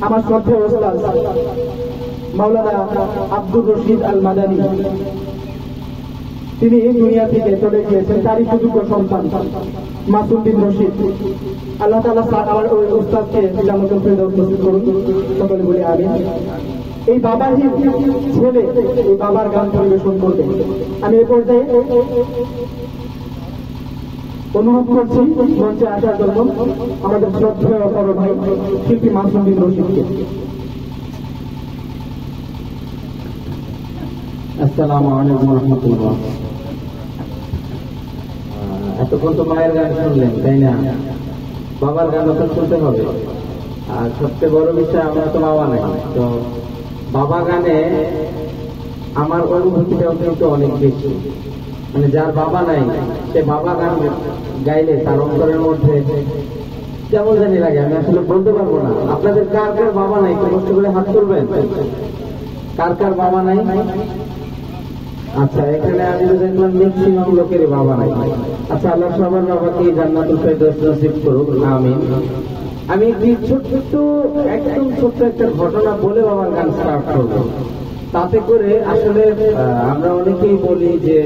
B: আমার শ্রদ্ধেয় ওস্তাদ মাওলানা আব্দুর রশিদ আল মাদানী, তিনি দুনিয়া থেকে চলে গিয়েছেন। তারই সুযোগ্য সন্তান মাসুম বিন রশিদ, আল্লাহ তাআলা আমার ওই ওস্তাদকে জান্নাতুল ফেরদাউস নসিব করুন, সকলে বলি আমিন। এই বাবাহীন ছেলে এই বাবার গান পরিবেশন করবে। আমি এই পর্যায়ে অনুরোধ করছি মঞ্চে আসার জন্য আমাদের শ্রদ্ধেয় বড় ভাই শিল্পী মাসুম বিন রশিদকে।
D: আসসালামু আলাইকুম ওয়া রাহমাতুল্লাহ। এতক্ষণ তো মায়ের গান শুনলেন, তাই না? বাবার গান তো শুনতে হবে। আর সবচেয়ে বড় বিষয়, আমরা তো বাবা নাই, তো বাবা গানে আমার অনুভূতিটাও কিন্তু অনেক বেশি। মানে যার বাবা নাই সে বাবা গান গাইলে তার অন্তরের মধ্যে কেমন জানি লাগে, আমি আসলে বলতে পারবো না। আপনাদের কার কার বাবা নাই কষ্ট করে হাত তুলবেন? কার কার বাবা নাই? আচ্ছা, এখানে আমি তো দেখলাম ম্যাক্সিমাম লোকেরই বাবা নাই। আচ্ছা, আল্লাহ সবার বাবাকে জান্নাতুল ফেরদাউস নসিব করুক, আমিন। আমি একদম ছোট্ট একটা ঘটনা বলে বাবার গান স্টার্ট করবো। তাতে করে আসলে আমরা অনেকেই বলি যে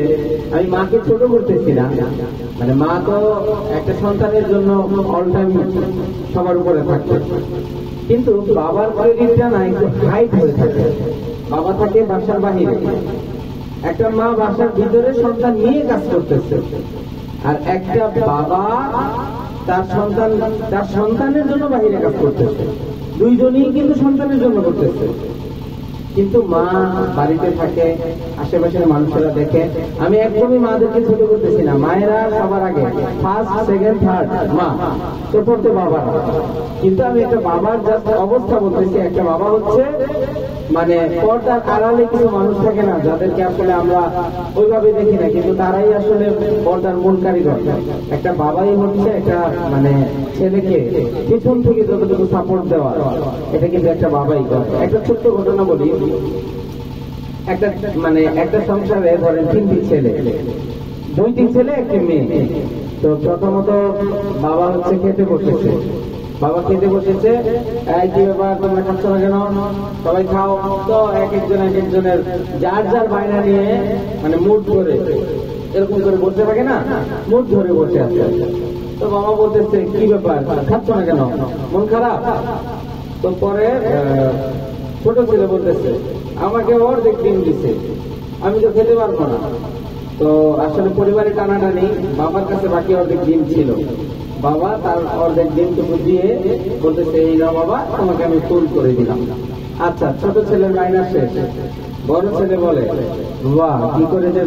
D: আমি মাকে ছোট করতেছি না, মানে মা তো একটা সন্তানের জন্য অল টাইম সবার উপরে থাকে, কিন্তু বাবার ক্রেডিটটা না একটু হাইট হয়ে থাকে। বাবা থাকে বাসার বাহিরে, একটা মা বাসার ভিতরে সন্তান নিয়ে কাজ করতেছে, আর একটা বাবা তার সন্তানের জন্য বাহিরে কাজ করতেছে। দুইজনই কিন্তু সন্তানের জন্য করতেছে, কিন্তু মা বাড়িতে থাকে, আশেপাশের মানুষেরা দেখে। আমি একদমই মাদেরকে ছোট করতেছি না, মায়েরা সবার আগে, ফার্স্ট সেকেন্ড থার্ড মা, চতুর্থ বাবা। কিন্তু আমি একটা বাবার জাস্ট অবস্থা বলতেছি। একটা বাবা হচ্ছে মানে পর্দার আড়ালে কিছু মানুষ থাকে না, যাদেরকে আসলে আমরা ওইভাবে দেখি না, কিন্তু তারাই আসলে পর্দার মূল কারিগর। একটা বাবাই হচ্ছে একটা মানে ছেলেকে পিছন থেকে যতটুকু সাপোর্ট দেওয়া, এটা কিন্তু একটা বাবাই করে। একটা ছোট্ট ঘটনা বলি। একটা সংসারে ধরেন 3টি ছেলে, 2টি ছেলে 1টি মেয়ে। তো প্রথমত বাবা হচ্ছে খেতে বসেছে, বাবা খেতে বসেছে, কি ব্যাপার তোমরা খাচ্ছ না কেন, সবাই খাও। তো এক একজনের যার যার বায়না নিয়ে মানে মুড ধরে এরকম করে বসে থাকে না, মুড ধরে বসে আছে। তো বাবা বলতেছে কি ব্যাপার খাচ্ছ না কেন, মন খারাপ? তো পরে ছোট ছেলে বলতেছে আমাকে অর্ধেক ডিম দিছে, আমি তো খেতে পারবো না। তো আসলে পরিবারে টানাটানি, বাবার কাছে বাকি অর্ধেক ডিম ছিল। বাবা তার অর্ধেক ডিমটুকু দিয়ে বলতেছে, এই না বাবা, তোমাকে আমি ফুল করে দিলাম। আচ্ছা, ছোট ছেলের মাইনাস শেষ। বড় ছেলে বলে, বাহ কি করে যে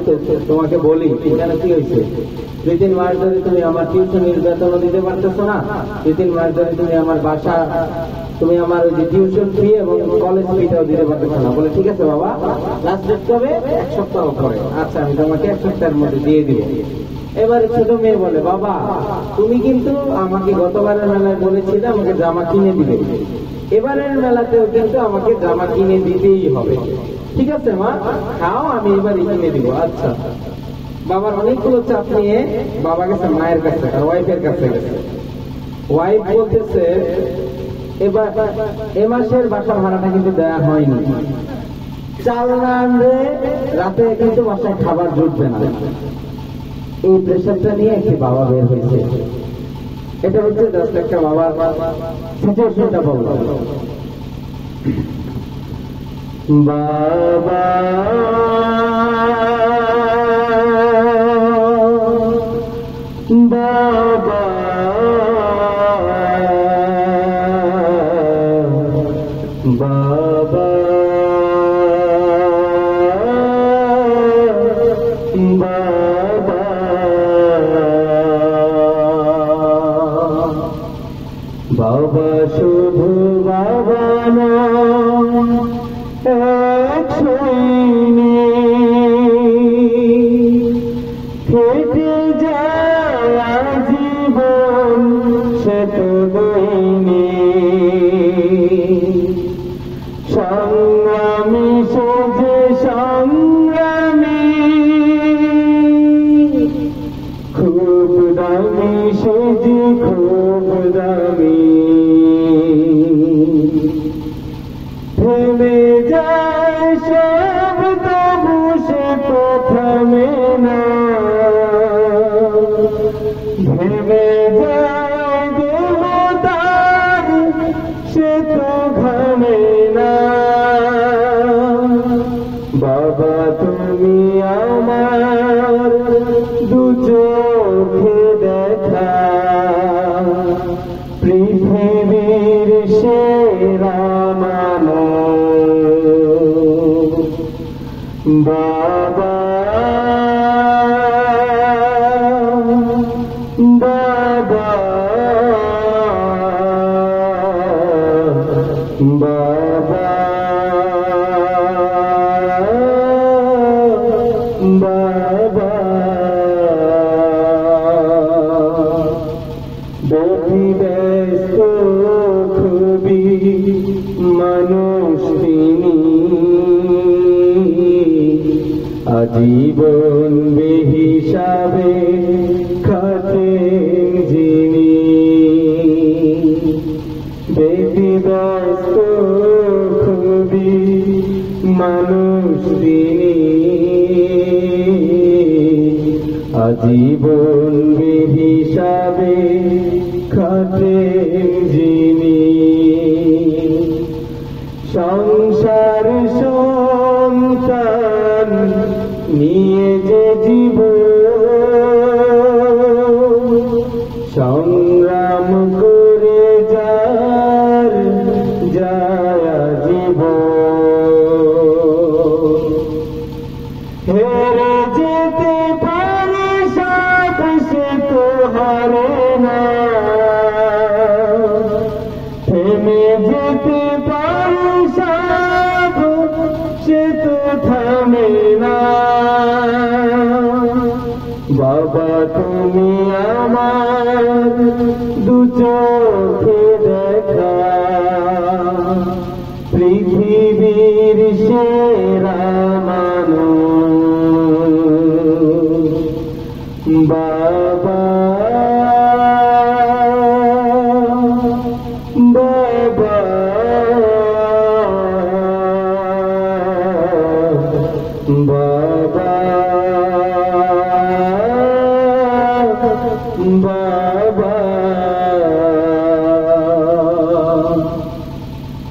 D: তোমাকে বলি, কেন কি হয়েছে? 2-3 মাস ধরে তুমি আমার টিউশনের বেতনও দিতে পারতেছো না, 2-3 মাস ধরে তুমি আমার বাসা, তুমি আমার ওই যে টিউশন ফি এবং কলেজ ফিটাও দিতে পারতেছো না। বলে ঠিক আছে বাবা, লাস্ট ডেট কবে? 1 সপ্তাহ পরে। আচ্ছা, আমি তোমাকে 1 সপ্তাহের মধ্যে দিয়ে দিব। এবারে ছোট মেয়ে বলে, বাবা তুমি কিন্তু আমাকে গতবারের মেলায় বলেছিলে আমাকে জামা কিনে দিবে, এবারের মেলাতেও কিন্তু আমাকে জামা কিনে দিতেই হবে। ঠিক আছে মা, খাও, আমি এবারই কিনে দিব। আচ্ছা। বাবার অনেকগুলো চাপ নিয়ে বাবা গেছে মায়ের কাছে, আর ওয়াইফের কাছে গেছে। ওয়াইফ বলতেছে, এবার এ মাসের বাসা ভাড়াটা কিন্তু দেয়া হয়নি, চাল না আনলে রাতে কিন্তু বাসায় খাবার জুটবে না। এই প্রেশারটা নিয়ে একটি বাবা বের হয়েছে। এটা হচ্ছে জাস্ট একটা বাবার সিচুয়েশনটা বললাম।
A: বাবা বাবা বাবা বাবা শুধু বাবা নয়, এক সৈনিক, কেটে যায় জীবন সে তো দৈনিক, সংগ্রামী সে যে সংগ্রামী, খুব দামি সে যে খুব দামি, থেমে যায় সব তবু সে তো থামে না, ভেবে যায় দেবতার সে তো ঘামে না। বাবা তুমি আমার দু চোখে দেখা, পৃথিবীর সেরা মানব। বাবা বাবা বাবা বাবা, ব্যস্ত খুবই মানুষ তিনি, আজীবন বেহিসাবে খাটেন যিনি, ব্যস্ত খুবই মানুষ তিনি, আজীবন বেহিসাবে খাটেন যিনি, সংসার সন্তান নিয়ে যে জীবন, সংগ্রাম করে যার যায় জীবন, হেরে যেতে পারে সব সে তো হারে না, থেমে যেতে পারে সব সে তো থামে না। বাবা তুমি আমার দু চোখে দেখা, পৃথিবীর সেরা মানুষ। বাবা বাবা বাবা বাবা।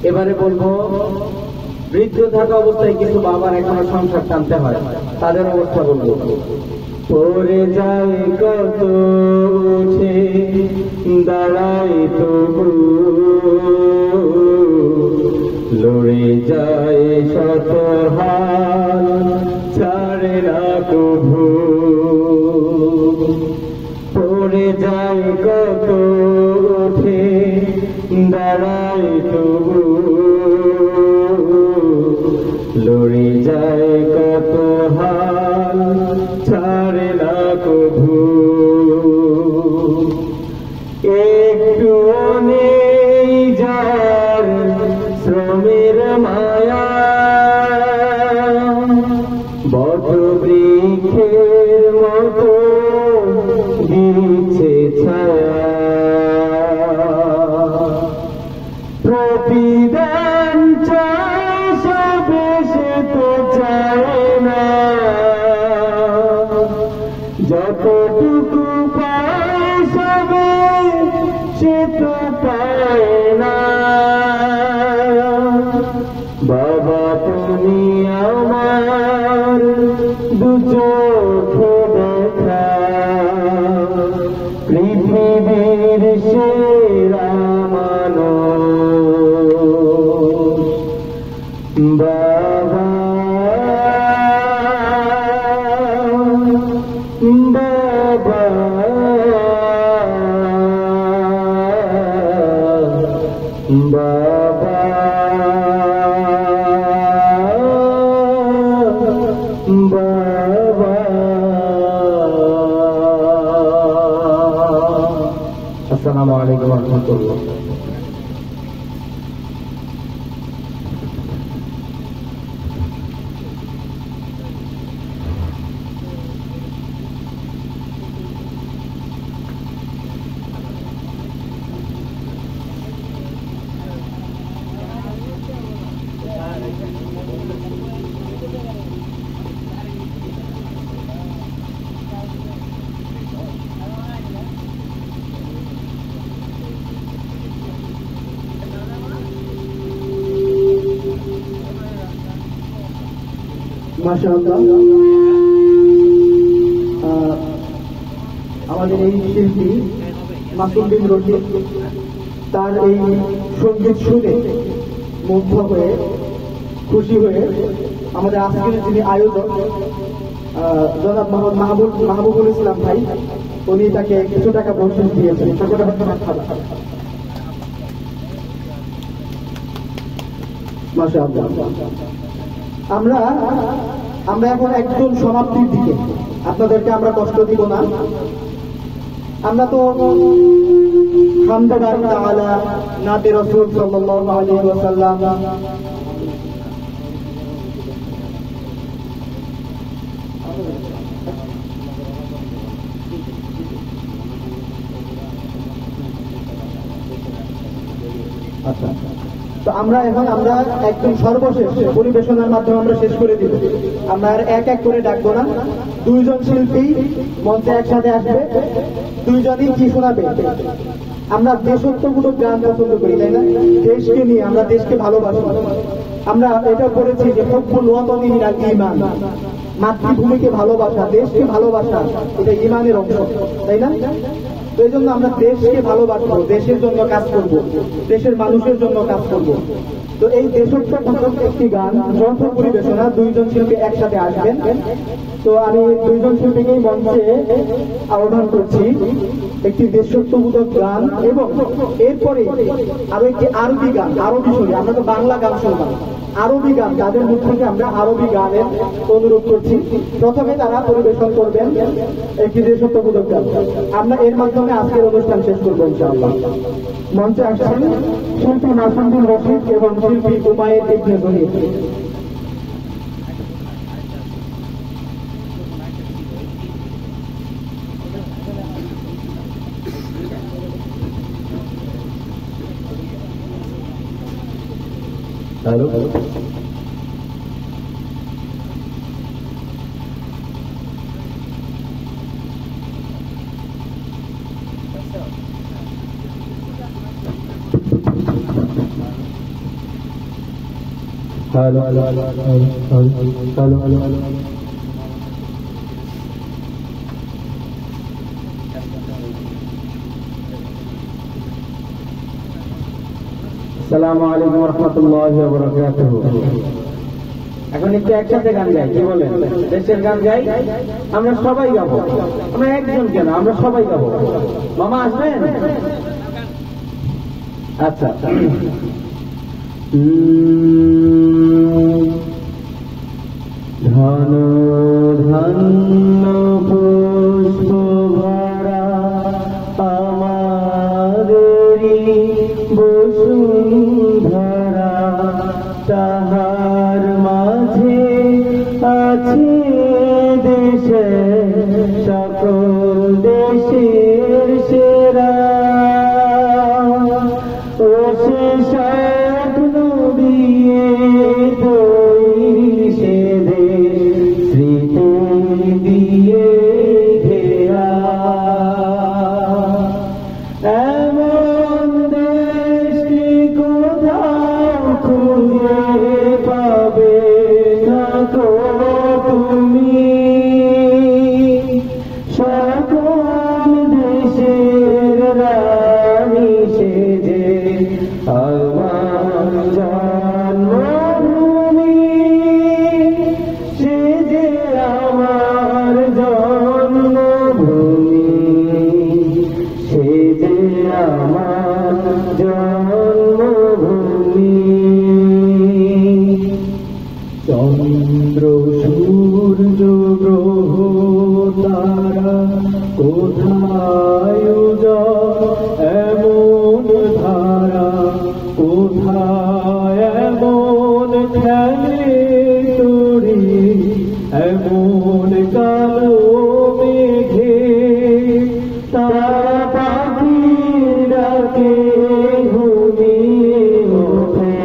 A: এবারে বলবো বৃদ্ধ
D: বৃদ্ধ থাকা অবস্থায় কিছু বাবার এখনো সংসার টানতে হয়, তাদের অবস্থা বলবো।
A: পড়ে যায় কত উঠে দাঁড়াই তবু, লড়ে যায় শত হাল ছাড়ে না কভু। পড়ে যায় কত উঠে দাঁড়াই তবু, লড়ে যায় কত হাল ছাড়ে না কভু। একটু নেই যার শ্রমের মায়া, বট বৃক্ষের মতো দিচ্ছে ছায়া। প্রতিদান চায় সবে সে তো চায় না, যতটুকু পায় সবে সে তো পায় না। বাবা তুমি আমার দু চোখে দেখা, পৃথিবীর সেরা মানুষ। বাবা বাবা বাবা বাবা। আসসালামু আলাইকুম ওয়া রাহমাতুল্লাহ।
B: মাশাআল্লাহ, আমাদের এই শিল্পী মাসুম বিন রশিদ তার এই সঙ্গীত শুনে মুগ্ধ হয়ে খুশি হয়ে আমাদের আজকের যিনি আয়োজক জনাব মোহাম্মদ মাহবুবুল ইসলাম ভাই, উনি তাকে কিছু টাকা বঞ্চিত দিয়েছেন। মাশাআল্লাহ, আমরা এখন একদম সমাপ্তির দিকে, আপনাদেরকে আমরা কষ্ট দিব না। আমরা তো হামদুলিল্লাহ তাআলা নাতে রাসূল সাল্লাল্লাহু আলাইহি ওয়াসাল্লাম আচ্ছা, তো আমরা একদম সর্বশেষ পরিবেশনার মাধ্যমে আমরা শেষ করে দিব। আমরা আর এক এক করে ডাকবো না, দুইজন শিল্পী মঞ্চে একসাথে আসবে, দুইজনই কি শোনাবে। আমরা দেশত্বমূলক গান পছন্দ করি, তাই না? দেশকে নিয়ে, আমরা দেশকে ভালোবাসি। আমরা এটা করেছি যে হুব্বুল ওয়াতানি মিনাল ঈমান, মাতৃভূমিকে ভালোবাসা, দেশকে ভালোবাসা, এটা ঈমানের অংশ, তাই না? তো এই জন্য আমরা দেশকে ভালোবাসবো, দেশের জন্য কাজ করব, দেশের মানুষের জন্য কাজ করব। তো এই দেশত্বমূলক একটি গান যৌথ পরিবেশনা, দুইজন শিল্পী একসাথে আসবেন। তো আমি দুইজন শিল্পীকেই মঞ্চে আহ্বান করছি, একটি দেশত্বমূলক গান এবং এরপরে আরো একটি আরবি গান, আরবি শুনি। আমরা তো বাংলা গান শুনলাম, আরবি গান, তাদের মুখ থেকে আমরা আরবি গানের অনুরোধ করছি। প্রথমে তারা পরিবেশন করবেন একটি দেশত্বমূলক গান, আমরা এর মাধ্যমে আজকের অনুষ্ঠান শেষ করবো ইনশাআল্লাহ। মঞ্চে আসছেন শিল্পী মাসুম বিন রশিদ এবং শিল্পী Umayer Ibne Zahir.
A: Hello, hello hello hello hello hello hello আসসালামু আলাইকুম ওয়া রাহমাতুল্লাহি ওয়া বারাকাতুহু। এখন একটু একসাথে গান গাই, কি বলেন? দেশের গান গাই, আমরা সবাই গাবো, আমরা একজন কেন, আমরা সবাই গাবো। মামা আসবেন? আচ্ছা, ধন ধন্য পুষ্প ভরা আমাদেরি বসুন্ধরা, তাহার মাঝে আছে দেশে সকল দেশের সেরা, ও সে স্বপ্ন দিয়ে তৈরি সে দেশ স্মৃতি দিয়ে ঘেরা, এমন দেশটি কোথাও খুঁজে পাবে না তো তুমি, সকল দেশের রানী সেজে আমার জন্মভূমি, সেজে আমার জন্মভূমি, সেজে আমার জন্মভূমি। চন্দ্র সূর্য গ্রহ তারা কোথায় উদয়, এমন ধারা কোথায় এমন খেলে তরি, এমন কালো মেঘে তারা পাখির ডাকে ঘুমিয়ে ওঠে,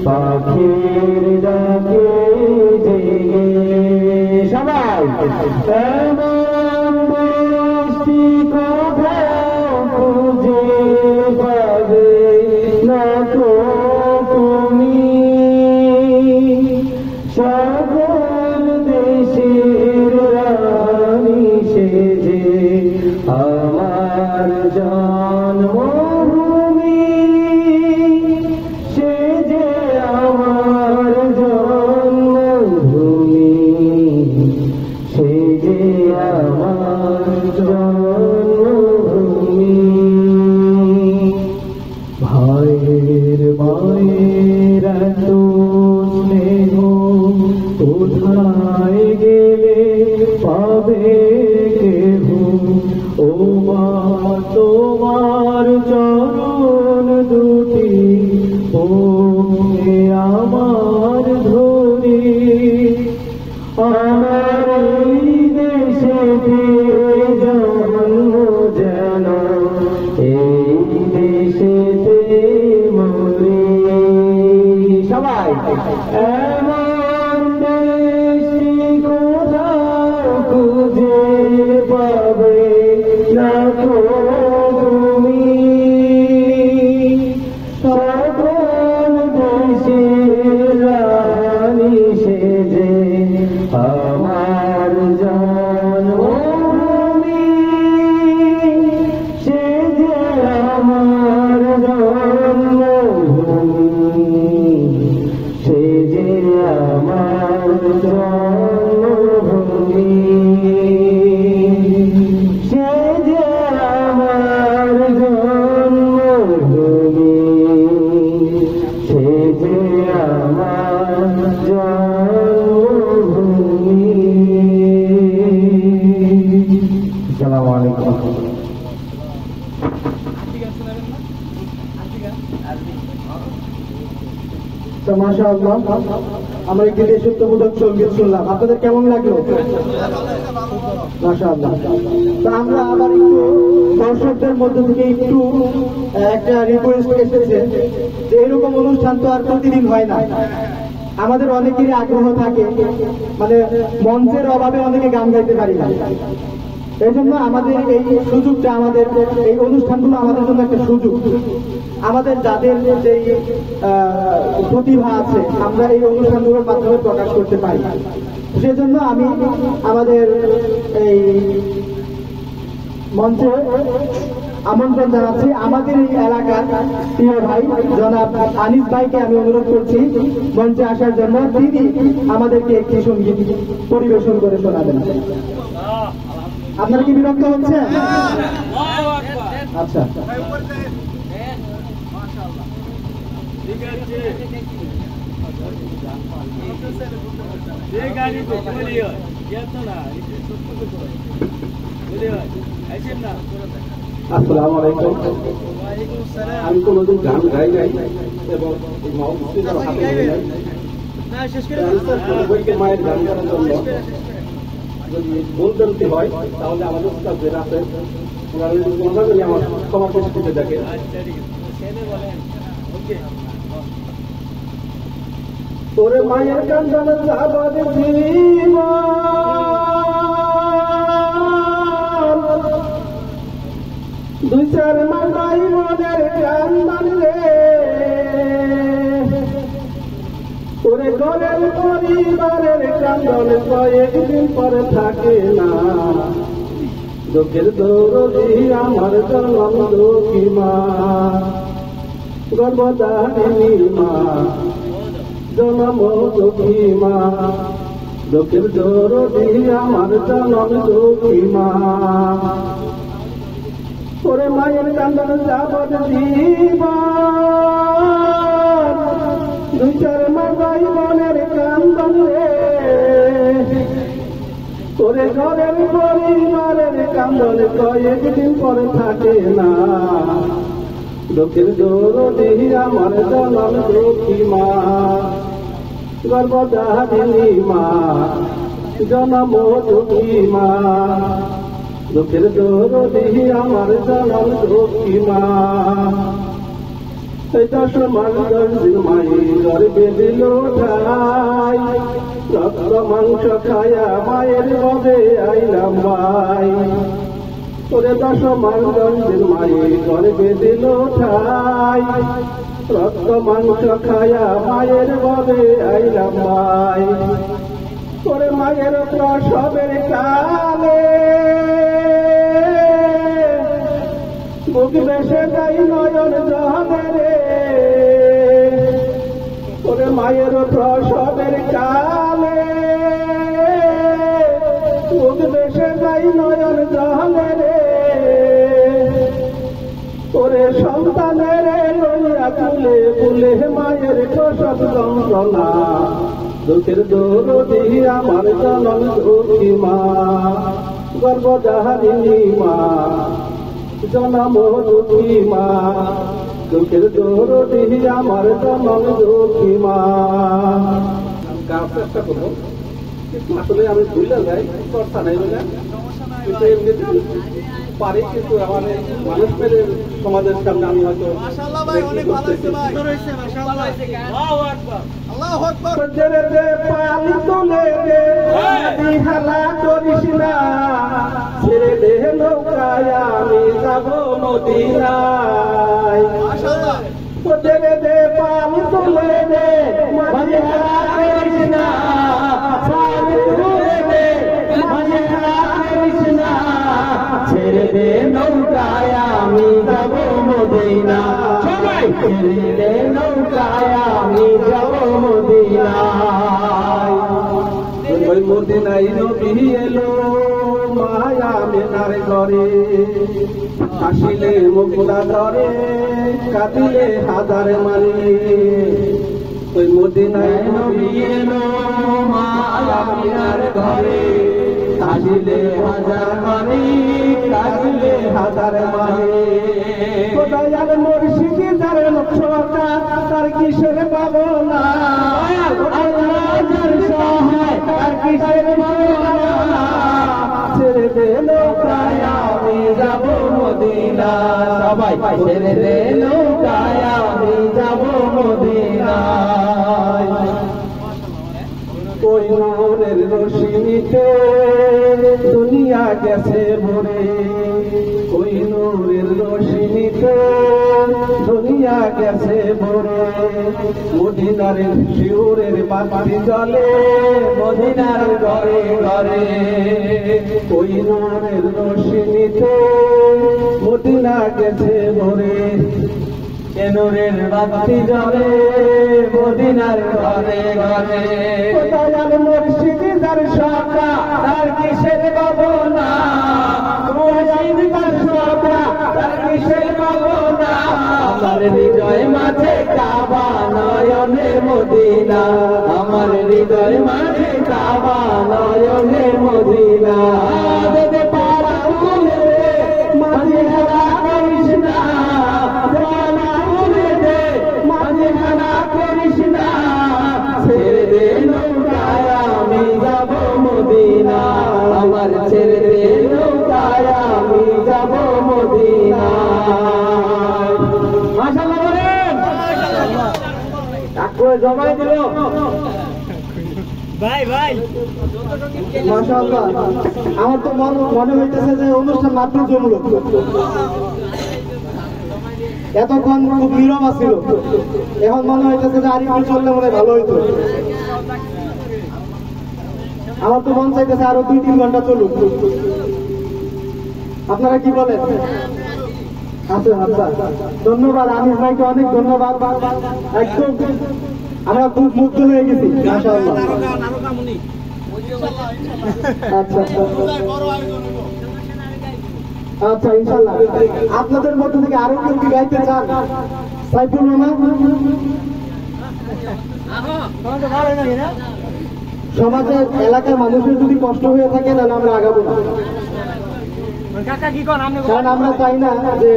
A: পাখির ডাকে জেগে সবাই, এমন দেশটি কোথাও খুঁজে পাবে না তো তুমি, সকল দেশের রানী সেজে আমার জন্মভূমি, সেজে আমার জন্মভূমি, সেজে আমার জন্মভূমি। ভাইয়ের মায়ের এত স্নেহ কোথায় গেলে পাবে কেহ, ও মা তোমার চরণ দুটি ওকে আমার ধরি, আমার এই দেশেতে জন্ম যেন এই দেশেতে মরি, সবাই এমন দেশটি কোথাও খুঁজে পাবে না তো তুমি, সকল দেশের রানী সেজে আমার জন্মভূমি, সেজে আমার জন্মভূমি, সেজে আমার জন্মভূমি, সেজে আমার জন্মভূমি, সেজে আমার জন্মভূমি। আসসালামু আলাইকুম।
B: তো মাশাআল্লাহ, আমরা একটি দেশাত্মবোধক সঙ্গীত শুনলাম, আপনাদের কেমন লাগলো? মাশাআল্লাহ। তো আমরা আবার একটু দর্শকদের মধ্যে থেকে একটু একটা রিকোয়েস্ট এসেছে যে এরকম অনুষ্ঠান তো আর প্রতিদিন হয় না, আমাদের অনেকেরই আগ্রহ থাকে, মানে মঞ্চের অভাবে অনেকে গান গাইতে পারি না, এই জন্য আমাদের এই সুযোগটা, আমাদের এই অনুষ্ঠানগুলো আমাদের জন্য একটা সুযোগ। আমাদের যাদের যে প্রতিভা আছে আমরা এই অনুষ্ঠানগুলোর মাধ্যমে প্রকাশ করতে পারি। সেজন্য আমি আমাদের এই মঞ্চে আমন্ত্রণ জানাচ্ছি আমাদের এই এলাকার প্রিয় ভাই জনাব আনিস ভাইকে আমি অনুরোধ করছি মঞ্চে আসার জন্য। তিনি আমাদেরকে একটি সঙ্গীত পরিবেশন করে শোনাবেন। আপনারা কি বিরক্ত হচ্ছে? আচ্ছা,
E: আসসালামু আলাইকুম। আমি কোনোদিন গান গাই নাই এবং এই মহসিনের হাতে বইকে মায়ের গান করার জন্য যদি ভুলভ্রান্তি হয় তাহলে আমাদের উস্তাদ যারা আছেন ওনারা যদি মজা করি আমার ক্ষমা পরিস্থিতি দেখে। তোরে মায়ের কান্দান যাবার জীবন দুই চার মাই মনের কান্দান রে ওরে ঘরের পরিবারের কান্দন কয়েকদিন পরে থাকে না। দুঃখের দৌড়ি আমার জন্ম দুঃখী মা গর্ভধারিণী মা জন্ম দুঃখী মা দুঃখের দৌড়ি আমার জন্ম দুঃখী মা। ওরে মায়ের কান্দন যাবত জীবন দুই চার মাই মনের কান্দন রে ওরে ঘরের পরিবারের কান্দন কয়েকদিন পরে থাকে না। দুঃখের দৌড়ি আমার জনম দুঃখী মা গর্ভধারিণী মা জনম দুঃখী মা দুঃখের দৌড়ি আমার জনম দুঃখী মা। দশ মাস গঞ্জির মাই গর্বে দিল ঠাই রক্ত মাংস খায়া মায়ের বদে আইলাম ভাই। ওরে দশ মাস গঞ্জির মাই গর্বে দিল ঠাই রক্ত মাংস খায়া মায়ের বদে আইলাম ভাই। ওরে মায়ের প্রসবের কালে বুক বেসে যাই নয়ন জলে রে ওরে মায়ের প্রসবের কালে বুক বেসে যাই নয়ন জলে রে ওরে সন্তানের লইয়া তুলে ফুলে মায়ের প্রসব যন্ত্রণা দুঃখের দৌড়ি আমার জনম দুঃখী মা গর্ভধারিণী মা জনম দুঃখী মা দুঃখের দৌড়ি আমার জনম দুঃখী মা। গাওয়ার চেষ্টা করবো কিন্তু আসলে আমি ভুলে যাই চর্চা নেই বলে কিন্তু এমনিতে পারি কিন্তু আমার মানুষ পেলে সমাজের সামনে আমি হয়তো পানি তোলে হালা করিস না ছেড়ে দে নৌকায় আমি যাব মদিনায়। ছেড়ে দে পানি তোলে দে মাঝে হালা করিস না পানি তোলে দে মাঝে হালা করিস না ছেড়ে দে নৌকায় আমি যাব মদিনা। সবাই ছেড়ে দে নৌকায় আমি যাব মদিনায়। ওই মদিনায় নবী এলো মায়া মেনার ঘরে হাসিলে মুকুলা ধরে কাঁদিলে হাজার মানে। ওই মদিনায় নবী এলো মায়া মেনার ঘরে হাসিলে হাজার মানে কাঁদিলে হাজার মানে। দয়াল মুর্শিদ যার লক্ষ্যটা তার কিসের পাবনা আল্লাহর সহায় তার কিসের পাবনা। ছেড়ে দে নৌকায় আমি যাব মদিনা সবাই ছেড়ে দে নৌকায় আমি যাব মদিনায়। ওই নূরের রোশনীতে দুনিয়া গেছে ভরে ওই নূরের রোশনীতে দুনিয়া মদিনার শিউরের বাতি জ্বলে মদিনার ঘরে ঘরে ওই নূরের রোশনীতে মদিনা গেছে ভরে নূরের বাতি জ্বলে মদিনার ঘরে ঘরে দয়াল মুর্শিদ যার সকা তার কিসের ভাবনা মুর্শিদ যার সকা তার কিসের ভাবনা আমার হৃদয় মাঝে কাবা নয়নে মদিনা আমার হৃদয় মাঝে কাবা নয়নে মদিনা দেবে পারা উলে মাঝে হারা কৃষ্ণা পারা উলে দে মাঝে হারা কৃষ্ণা ছেড়ে দে নৌকায় আমি যাব মদিনা আমার ছেড়ে দে নৌকায় আমি যাব মদিনা মাশাআল্লাহ বলেন তাকওয়া জমাই দিল
B: মাশাআল্লাহ আমার তো মনে হইতেছে যে অনুষ্ঠান মাত্র জমলো এতক্ষণ খুব নীরব ছিল এখন মনে হইতেছে যে আর একটু চললে মনে হয় ভালো হইতো আমার তো মন চাইতেছে আরো 2-3 ঘন্টা চলুক আপনারা কি বলেন আচ্ছা আচ্ছা ধন্যবাদ আনিস ভাইকে অনেক ধন্যবাদ একদম আমরা খুব মুগ্ধ হয়ে গেছি মাশাআল্লাহ আচ্ছা আচ্ছা ইনশাআল্লাহ আপনাদের মধ্য থেকে আরো কেউ কি গাইতে চান সাইফুল রহমান সমাজের এলাকার মানুষের যদি কষ্ট হয়ে থাকে তাহলে আমরা আগাবো না কারণ আমরা চাই না যে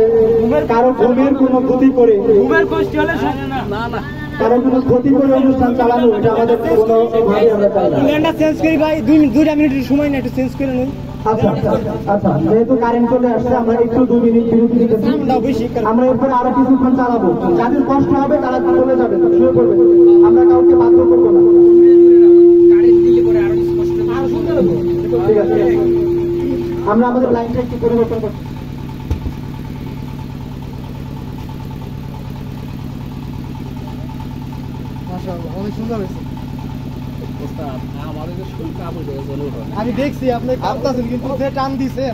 B: কারো ঘুমের কোনো ক্ষতি করে কারো কোনো ক্ষতি করে অনুষ্ঠান চালানো এটা আমাদের কোনো ভাবে আমরা চাই না
C: চেঞ্জ করি ভাই 2 মিনিটের সময় না একটু চেঞ্জ করে নিন
B: আচ্ছা আচ্ছা যেহেতু কারেন্ট চলে আসছে আমরা একটু 2 মিনিট বিরতি নিতেছি আমরা এরপর আরো কিছুক্ষণ চালাবো যাদের কষ্ট হবে তারা চলে যাবে শুরু করবে আমরা কাউকে বাধ্য করবো না ঠিক আছে আমরা আমাদের লাইনটা একটু পরিবর্তন করছি অনেক সুন্দর হয়েছে আমি দেখছি আপনি কাঁপতেছেন কিন্তু যে টান দিছেন